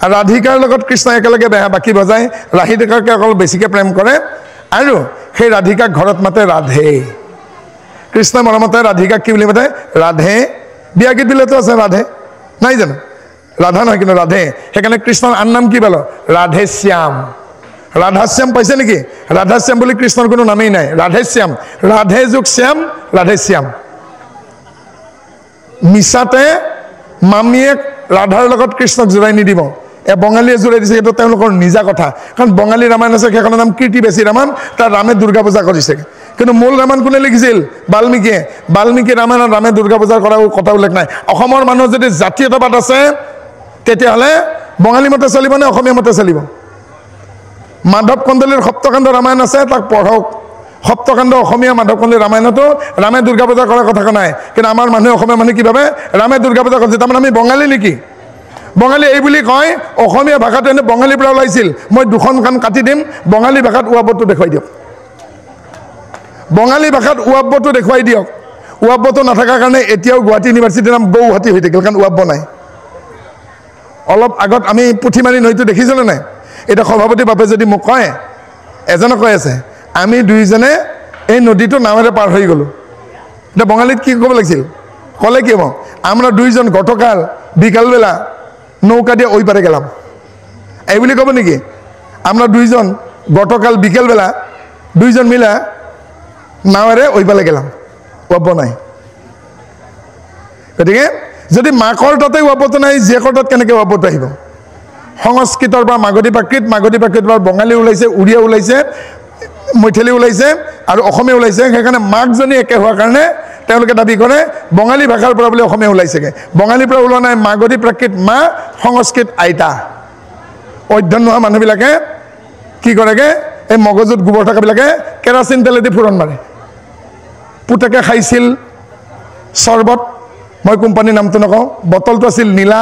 আৰু ৰাধিকাৰ লগত কৃষ্ণ একেলগে বাকী বজায়, ৰাধিকাকে অকল বেছিকৈ প্ৰেম কৰে। আৰু সেই ৰাধিকাক ঘৰত মাতে ৰাধে। কৃষ্ণই মৰমতে ৰাধিকাক কি বুলি মাতে? ৰাধে। বিয়া গীত বিলাকতো আছে ৰাধে, নাই জানো? ৰাধা নহয় কিন্তু ৰাধে। সেইকাৰণে কৃষ্ণৰ আন নাম কি পালো? ৰাধেশ্যাম। ৰাধাশ্যাম পাইছে নেকি? ৰাধাশ্যাম বুলি কৃষ্ণৰ কোনো নামেই নাই। ৰাধেশ্যাম, ৰাধে যোগ শ্যাম, ৰাধেশ্যাম। মিছাতে মামীয়েক ৰাধাৰ লগত কৃষ্ণক জোৰাই নিদিব। বঙালীয়ে জোৰাই দিছে, সেইটো তেওঁলোকৰ নিজা কথা। কাৰণ বঙালী ৰামায়ণ আছে, সেইখনৰ নাম কীৰ্তিবাচী ৰামায়ণ। তাত ৰামে দুৰ্গা পূজা কৰিছে। কিন্তু মূল ৰামায়ণ কোনে লিখিছিল? বাল্মীকিয়ে। বাল্মীকি ৰামায়ণত ৰামে দুৰ্গা পূজাৰ কৰা কথা উল্লেখ নাই। অসমৰ মানুহৰ যদি জাতীয়তাবাদ আছে, তেতিয়াহ'লে বঙালী মতে চলিব নে অসমীয়া মতে চলিব? মাধৱ কন্দলীৰ সপ্তকাণ্ড ৰামায়ণ আছে, তাক পঢ়ক। সপ্তকাণ্ড অসমীয়া মাধৱ কন্দলীৰ ৰামায়ণতো ৰামে দুৰ্গা পূজা কৰাৰ কথা নাই। কিন্তু আমাৰ মানুহে, অসমীয়া মানুহে কি ভাবে? ৰামে দুৰ্গা পূজা কৰিছে, তাৰমানে আমি বঙালী নেকি? বঙালী এই বুলি কয়, অসমীয়া ভাষাটো এনে বঙালীৰ পৰা ওলাইছিল। মই 2খন কাণ কাটি দিম, বঙালী ভাষাত ওৱাবটো দেখুৱাই দিয়ক। বঙালী ভাষাত ওৱাবটো দেখুৱাই দিয়ক। ওৱাবটো নথকাৰ কাৰণে এতিয়াও গুৱাহাটী ইউনিভাৰ্চিটিৰ নাম গৌহাটী হৈ থাকিল, কাৰণ ওৱাব নাই। অলপ আগত আমি পুথিমাৰী নৈটো দেখিছিলোঁ নাই? এতিয়া সভাপতি বাপে যদি মোক কয়, এজনে কৈ আছে আমি দুইজনে এই নদীটো নাৱেৰে পাৰ হৈ গ'লোঁ, এতিয়া বঙালীত কি ক'ব লাগিছিল? ক'লে কি হ'ব? আমরা দুইজন গতকাল বিকালবেলা নৌকা দিয়ে ওই পারে গেলাম, এই বুলি ক'ব নেকি? আমরা দুইজন গতকাল বিকেলবেলা দুইজন মিলা নাৱেৰে ওই পালে গেলাম, ক'ব নাই। গতিকে যদি মাকৰ তাতে আপত্তি নাই জীয়েকৰ তাত কেনেকৈ আপত্তি আহিব সংস্কৃতৰ পৰা মাগধী প্ৰাকৃত পৰা বঙালী ওলাইছে উড়িয়া ওলাইছে মৈথিলী ওলাইছে আৰু অসমীয়া ওলাইছে সেইকাৰণে মাকজনী একে হোৱাৰ কাৰণে তেওঁলোকে দাবী কৰে বঙালী ভাষাৰ পৰা বুলি অসমীয়া ওলাইছেগৈ বঙালীৰ পৰা ওলোৱা নাই মাগধী প্ৰাকৃত মা সংস্কৃত আইতা অধ্যয়ন নোহোৱা মানুহবিলাকে কি কৰেগৈ এই মগজুত গোবৰ থকাবিলাকে কেৰাচিন তেলেদি ফুৰণ মাৰে পুতেকে খাইছিল চৰ্বত মই কোম্পানীৰ নামটো নকওঁ বটলটো আছিল নীলা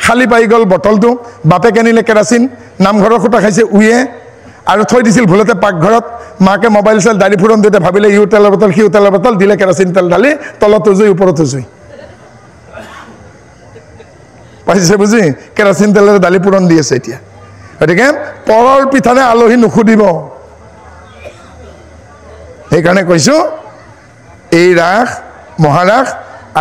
খালী পাই গ'ল বটলটো বাপেকে আনিলে কেৰাচিন নামঘৰৰ খুটা খাইছে উয়ে আৰু থৈ দিছিল ভুলতে পাকঘৰত মাকে মোবাইল চাই দাড়ি ফুৰণ দিওঁতে ভাবিলে ইউ তেলৰ বটল সিউ তেলৰ বটল দিলে কেৰাচিন তেল ঢালি তলতো জুই ওপৰতো জুই পাইছে বুজি কেৰাচিন তেলেৰে দালি পূৰণ দি আছে এতিয়া গতিকে পৰৰ পিঠাৰে আলহী নুসুধিব সেইকাৰণে কৈছোঁ এই ৰাস মহাৰাস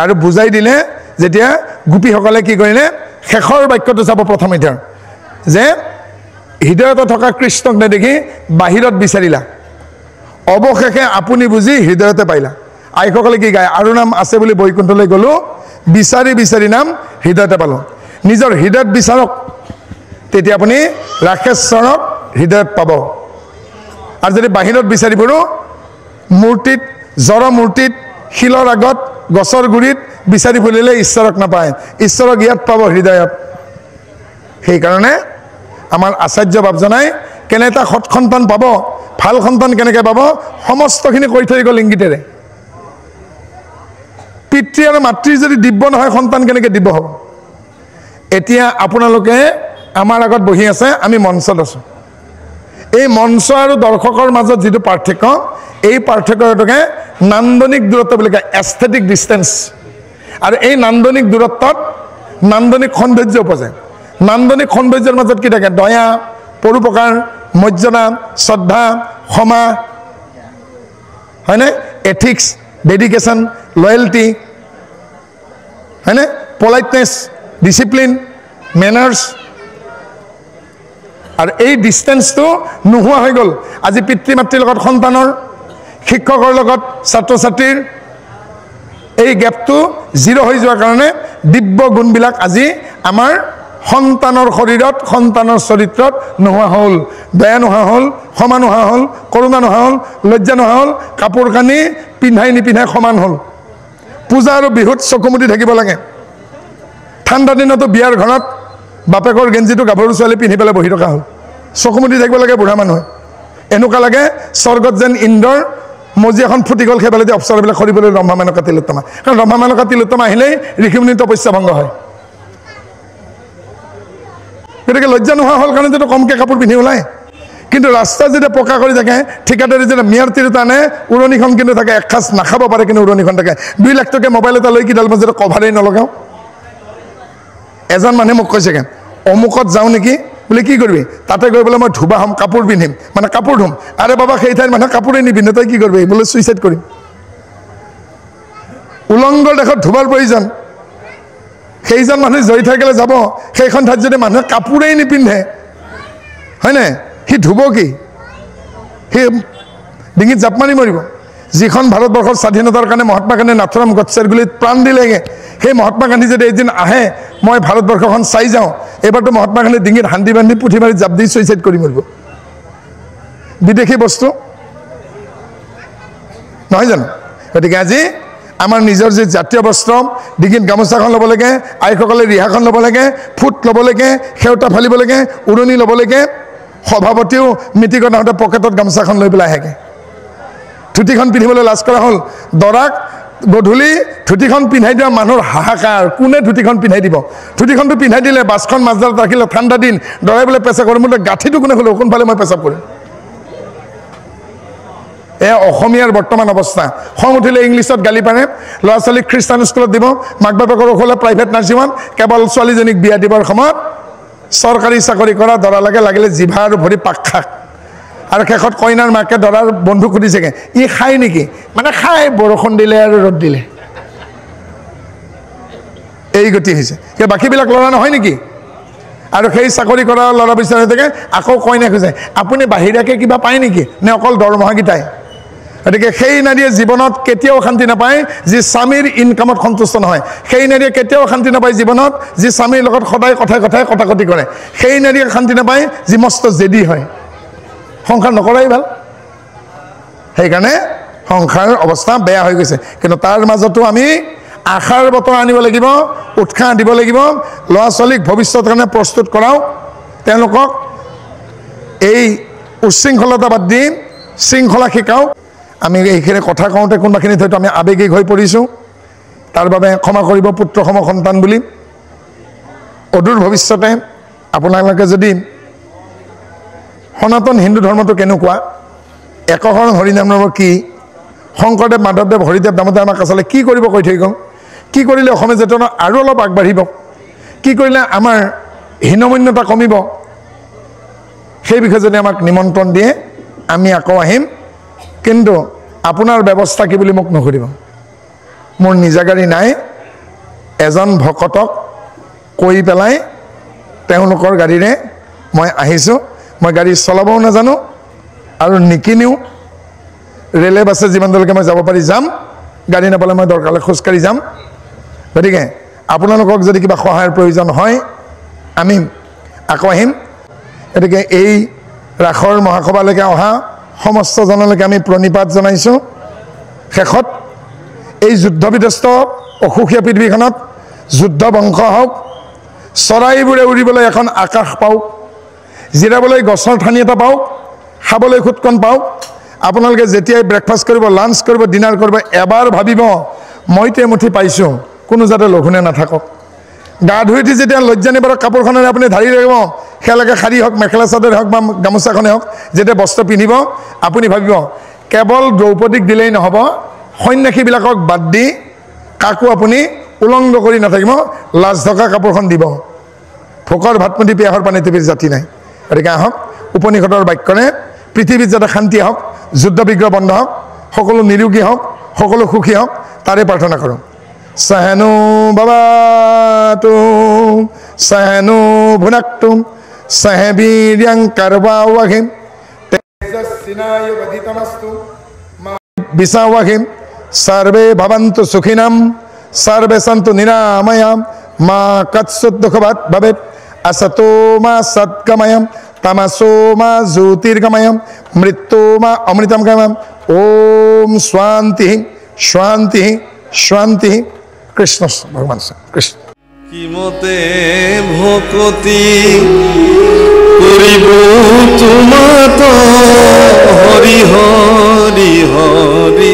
আৰু বুজাই দিলে যেতিয়া গোপীসকলে কি কৰিলে শেষৰ বাক্যটো চাব প্ৰথম এতিয়া যে হৃদয়তে থকা কৃষ্ণক নেদেখি বাহিৰত বিচাৰিলা অৱশেষে আপুনি বুজি হৃদয়তে পাইলা আইসকলে কি গায় আৰু নাম আছে বুলি বৈকুণ্ঠলৈ গ'লোঁ বিচাৰি বিচাৰি নাম হৃদয়তে পালোঁ নিজৰ হৃদয়ত বিচাৰক তেতিয়া আপুনি ৰাকেশ্বৰক হৃদয়ত পাব আৰু যদি বাহিৰত বিচাৰি ফুৰোঁ মূৰ্তিত জড় মূৰ্তিত শিলৰ আগত গছৰ গুৰিত বিচাৰি ফুৰিলে ঈশ্বৰক নাপায় ঈশ্বৰক ইয়াত পাব হৃদয়ত সেইকাৰণে আমাৰ আচাৰ্য বাপজনাই কেনে এটা সৎ সন্তান পাব ভাল সন্তান কেনেকৈ পাব সমস্তখিনি কৈ থৈ গ'ল ইংগিতেৰে পিতৃ আৰু মাতৃৰ যদি দিব্য নহয় সন্তান কেনেকৈ দিব্য হ'ব এতিয়া আপোনালোকে আমাৰ আগত বহি আছে আমি মঞ্চত আছোঁ এই মঞ্চ আৰু দৰ্শকৰ মাজত যিটো পাৰ্থক্য এই পাৰ্থক্যটোকে নান্দনিক দূৰত্ব বুলি কয় এস্থেটিক ডিষ্টেঞ্চ আৰু এই নান্দনিক দূৰত্বত নান্দনিক সৌন্দৰ্য উপজে নান্দনিক সৌন্দৰ্যৰ মাজত কি থাকে দয়া পৰোপকাৰ মৰ্যাদা শ্ৰদ্ধা ক্ষমা হয়নে এথিক্স ডেডিকেশ্যন লয়েলটি হয়নে পলাইটনেছ ডিচিপ্লিন মেনাৰ্ছ আৰু এই ডিষ্টেঞ্চটো নোহোৱা হৈ গ'ল আজি পিতৃ মাতৃৰ লগত সন্তানৰ শিক্ষকৰ লগত ছাত্ৰ ছাত্ৰীৰ এই গেপটো জিৰ' হৈ যোৱাৰ কাৰণে দিব্য গুণবিলাক আজি আমাৰ সন্তানৰ শৰীৰত সন্তানৰ চৰিত্ৰত নোহোৱা হ'ল দয়া নোহোৱা হ'ল ক্ষমা নোহোৱা হ'ল কৰোণা নোহোৱা হ'ল লজ্জা নোহোৱা হ'ল কাপোৰ কানি পিন্ধাই নিপিন্ধাই সমান হ'ল পূজা আৰু বিহুত চকুমুটি থাকিব লাগে ঠাণ্ডা দিনতো বিয়াৰ ঘৰত বাপেকৰ গেঞ্জিটো গাভৰু ছোৱালী পিন্ধি পেলাই বহি থকা হ'ল চকুমুটি থাকিব লাগে বুঢ়া মানুহে এনেকুৱা লাগে স্বৰ্গত যেন ইন্দ্ৰৰ মজি এখন ফুটি গ'ল সেইফালে যে অপ্সৰাবিলাক সৰিবলৈ ৰম্ভা মেনকা তিলোত্তমা কাৰণ ৰম্ভা মেনকা তিলোত্তমা আহিলেই ঋষিমুনিৰ তপস্যা ভংগ হয় গতিকে লজ্জা নোহোৱা হ'ল কাৰণেতো কমকৈ কাপোৰ পিন্ধি ওলায় কিন্তু ৰাস্তা যেতিয়া পকা কৰি থাকে ঠিকাদাৰী যেতিয়া মিয়াৰ তিৰোতা আনে উৰণিখন কিন্তু থাকে এসাঁজ নাখাব পাৰে কিন্তু উৰণিখন থাকে 2 লাখ টকীয়া মোবাইল এটা লৈ কিডাল মাজতে কভাৰেই নলগাওঁ এজন মানুহে মোক কৈছেগৈ অমুকত যাওঁ নেকি বোলে কি কৰিবি তাতে গৈ বোলে মই ধুবা হ'ম কাপোৰ পিন্ধিম মানে কাপোৰ ধুম আৰে বাবা সেই ঠাইত মানুহে কাপোৰেই নিপিন্ধে তই কি কৰিবি বোলে ছুইচাইড কৰিম উলংগ দেশত ধুবাৰ প্ৰয়োজন সেইজন মানুহ জড়ি থাকিলে যাব সেইখন ঠাইত যদি মানুহে কাপোৰেই নিপিন্ধে হয়নে সি ধুব কি সি ডিঙিত জাপ মাৰি মৰিব যিখন ভাৰতবৰ্ষৰ স্বাধীনতাৰ কাৰণে মহাত্মা গান্ধী নাথুৰাম গডছেৰ গুলিত প্ৰাণ দিলেগৈ সেই মহাত্মা গান্ধী যদি এদিন আহে মই ভাৰতবৰ্ষখন চাই যাওঁ এইবাৰতো মহাত্মা গান্ধী ডিঙিত হান্দি বান্ধি পুঠি মাৰি জাপ দি ছুইচাইড কৰি মৰিব বিদেশী বস্তু নহয় জানো গতিকে আজি আমাৰ নিজৰ যি জাতীয় বস্ত্ৰ ডিঙিত গামোচাখন ল'ব লাগে আইসকলে ৰিহাখন ল'ব লাগে ফুট ল'ব লাগে সেউতা ফালিব লাগে উৰণি ল'ব লাগে সভাপতিও মিটিঙত আহোঁতে পকেটত গামোচাখন লৈ পেলাই আহেগৈ ধুতিখন পিন্ধিবলৈ লাজ কৰা হ'ল দৰাক গধূলি ধুতিখন পিন্ধাই দিয়া মানুহৰ হাহাকাৰ কোনে ধুতিখন পিন্ধাই দিব ধুতিখনটো পিন্ধাই দিলে বাছখন মাজদালত ৰাখিলে ঠাণ্ডা দিন দৰাই বোলে পেচাব কৰিম বোলে গাঁঠিটো কোনে খোলে কোনফালে মই পেচাব কৰিম এয়া অসমীয়াৰ বৰ্তমান অৱস্থা খং উঠিলে ইংলিছত গালি পাৰে ল'ৰা ছোৱালীক খ্ৰীষ্টান স্কুলত দিব মাক বাপেকৰ অকলে প্ৰাইভেট নাৰ্ছিঙত কেৱল ছোৱালীজনীক বিয়া দিবৰ সময়ত চৰকাৰী চাকৰি কৰা দৰা লাগে লাগিলে জিভা আৰু ভৰি পাক খাক আৰু শেষত কইনাৰ মাকে দৰাৰ বন্ধু সুধিছেগৈ ই খায় নেকি মানে খায় বৰষুণ দিলে আৰু ৰ'দ দিলে এই গতি হৈছে বাকীবিলাক ল'ৰা নহয় নেকি আৰু সেই চাকৰি কৰা ল'ৰা বিচাৰি থাকে আকৌ কইনা খোজে আপুনি বাহিৰাকৈ কিবা পায় নেকি নে অকল দৰমহাকেইটাই গতিকে সেই নাৰীয়ে জীৱনত কেতিয়াও শান্তি নাপায় যি স্বামীৰ ইনকামত সন্তুষ্ট নহয়। সেই নাৰীয়ে কেতিয়াও শান্তি নাপায় জীৱনত যি স্বামীৰ লগত সদায় কথাই কথাই কটাকটি কৰে। সেই নাৰীয়ে শান্তি নাপায় যি মস্ত জেদী হয়। সংসাৰ নকৰাই ভাল। সেইকাৰণে সংসাৰ অৱস্থা বেয়া হৈ গৈছে। কিন্তু তাৰ মাজতো আমি আশাৰ বতৰ আনিব লাগিব, উৎসাহ দিব লাগিব, ল'ৰা ছোৱালীক ভৱিষ্যতৰ কাৰণে প্ৰস্তুত কৰাওঁ, তেওঁলোকক এই উচ্ছৃংখলতা বাদ দি শৃংখলা শিকাওঁ। আমি এইখিনি কথা কওঁতে কোনোবাখিনিত হয়তো আমি আৱেগিক হৈ পৰিছোঁ, তাৰ বাবে ক্ষমা কৰিব পুত্ৰ সম সন্তান বুলি। অদূৰ ভৱিষ্যতে আপোনালোকে যদি সনাতন হিন্দু ধৰ্মটো কেনেকুৱা, একশৰণ হৰিনাম নামৰ কি, শংকৰদেৱ মাধৱদেৱ হৰিদেৱ দামোদৰ আমাক আচলতে কি কৰিব কৈ থৈ গ'ল, কি কৰিলে অসমীয়া জাতিটো আৰু অলপ আগবাঢ়িব, কি কৰিলে আমাৰ হীনমন্যতা কমিব, সেই বিষয়ে যদি আমাক নিমন্ত্ৰণ দিয়ে আমি আকৌ আহিম। কিন্তু আপোনাৰ ব্যৱস্থা কি বুলি মোক নুসুধিব। মোৰ নিজা গাড়ী নাই, এজন ভকতক কৈ পেলাই তেওঁলোকৰ গাড়ীৰে মই আহিছোঁ। মই গাড়ী চলাবও নাজানো আৰু নিকিনিও। ৰেলে বাছে যিমান দূৰলৈকে মই যাব পাৰি যাম, গাড়ী নাপালে মই দৰকাৰ খোজকাঢ়ি যাম। গতিকে আপোনালোকক যদি কিবা সহায়ৰ প্ৰয়োজন হয় আমি আকৌ আহিম। গতিকে এই ৰাসৰ মহাসভালৈকে অহা সমস্ত জনলৈকে আমি প্ৰণিপাত জনাইছোঁ। শেষত এই যুদ্ধ বিধ্বস্ত অসুখীয়া পৃথিৱীখনত যুদ্ধ বংশ হওক, চৰাইবোৰে উৰিবলৈ এখন আকাশ পাওক, জিৰাবলৈ গছৰ ঠানি এটা পাওক, খাবলৈ খুটকণ পাওক। আপোনালোকে যেতিয়াই ব্ৰেকফাষ্ট কৰিব, লাঞ্চ কৰিব, ডিনাৰ কৰিব, এবাৰ ভাবিব মইতো এমুঠি পাইছোঁ, কোনো যাতে লঘোণে নাথাকক। গা ধুই উঠি যেতিয়া লজ্জা নিবাৰক কাপোৰখনেৰে আপুনি ধাৰি লাগিব, সেয়ালৈকে শাৰী হওক, মেখেলা চাদৰ হওক বা গামোচাখনে হওক, যেতিয়া বস্ত্ৰ পিন্ধিব আপুনি ভাবিব কেৱল দ্ৰৌপদীক দিলেই নহ'ব, সন্যাসীবিলাকক বাদ দি কাকো আপুনি উলংগ কৰি নাথাকিব, লাজ ঢকা কাপোৰখন দিব। ভোকৰ ভাত মুঠি পিয়াহৰ পানী টিপিৰ জাতি নাই। গতিকে আহক উপনিষদৰ বাক্যৰে পৃথিৱীত যাতে শান্তি হওক, যুদ্ধ বিগ্ৰহ বন্ধ হওক, সকলো নিৰোগী হওক, সকলো সুখী হওক, তাৰে প্ৰাৰ্থনা কৰোঁ। সহেনো বাবাতু সহেনো ভুনাক্তু সহে বীৰ্যং কৰ্বাৱহিম তেজস্বিনায় বধিতমস্তু বিসাৱহিম সর্বে ভবন্তু সুখিনম সর্বে সন্তু নিরাময়াম মা কচ্ছুৎ দুঃখভাৎ ভবেৎ असतो मा सत्गमयम तमसो मा ज्योतिर्गमयम मृत्यु मा अमृतम गमयम। ओम शांति शांति शांति। कृष्ण भगवान से कृष्ण किमते भक्ति करिब तुमात हरि हरि हरि।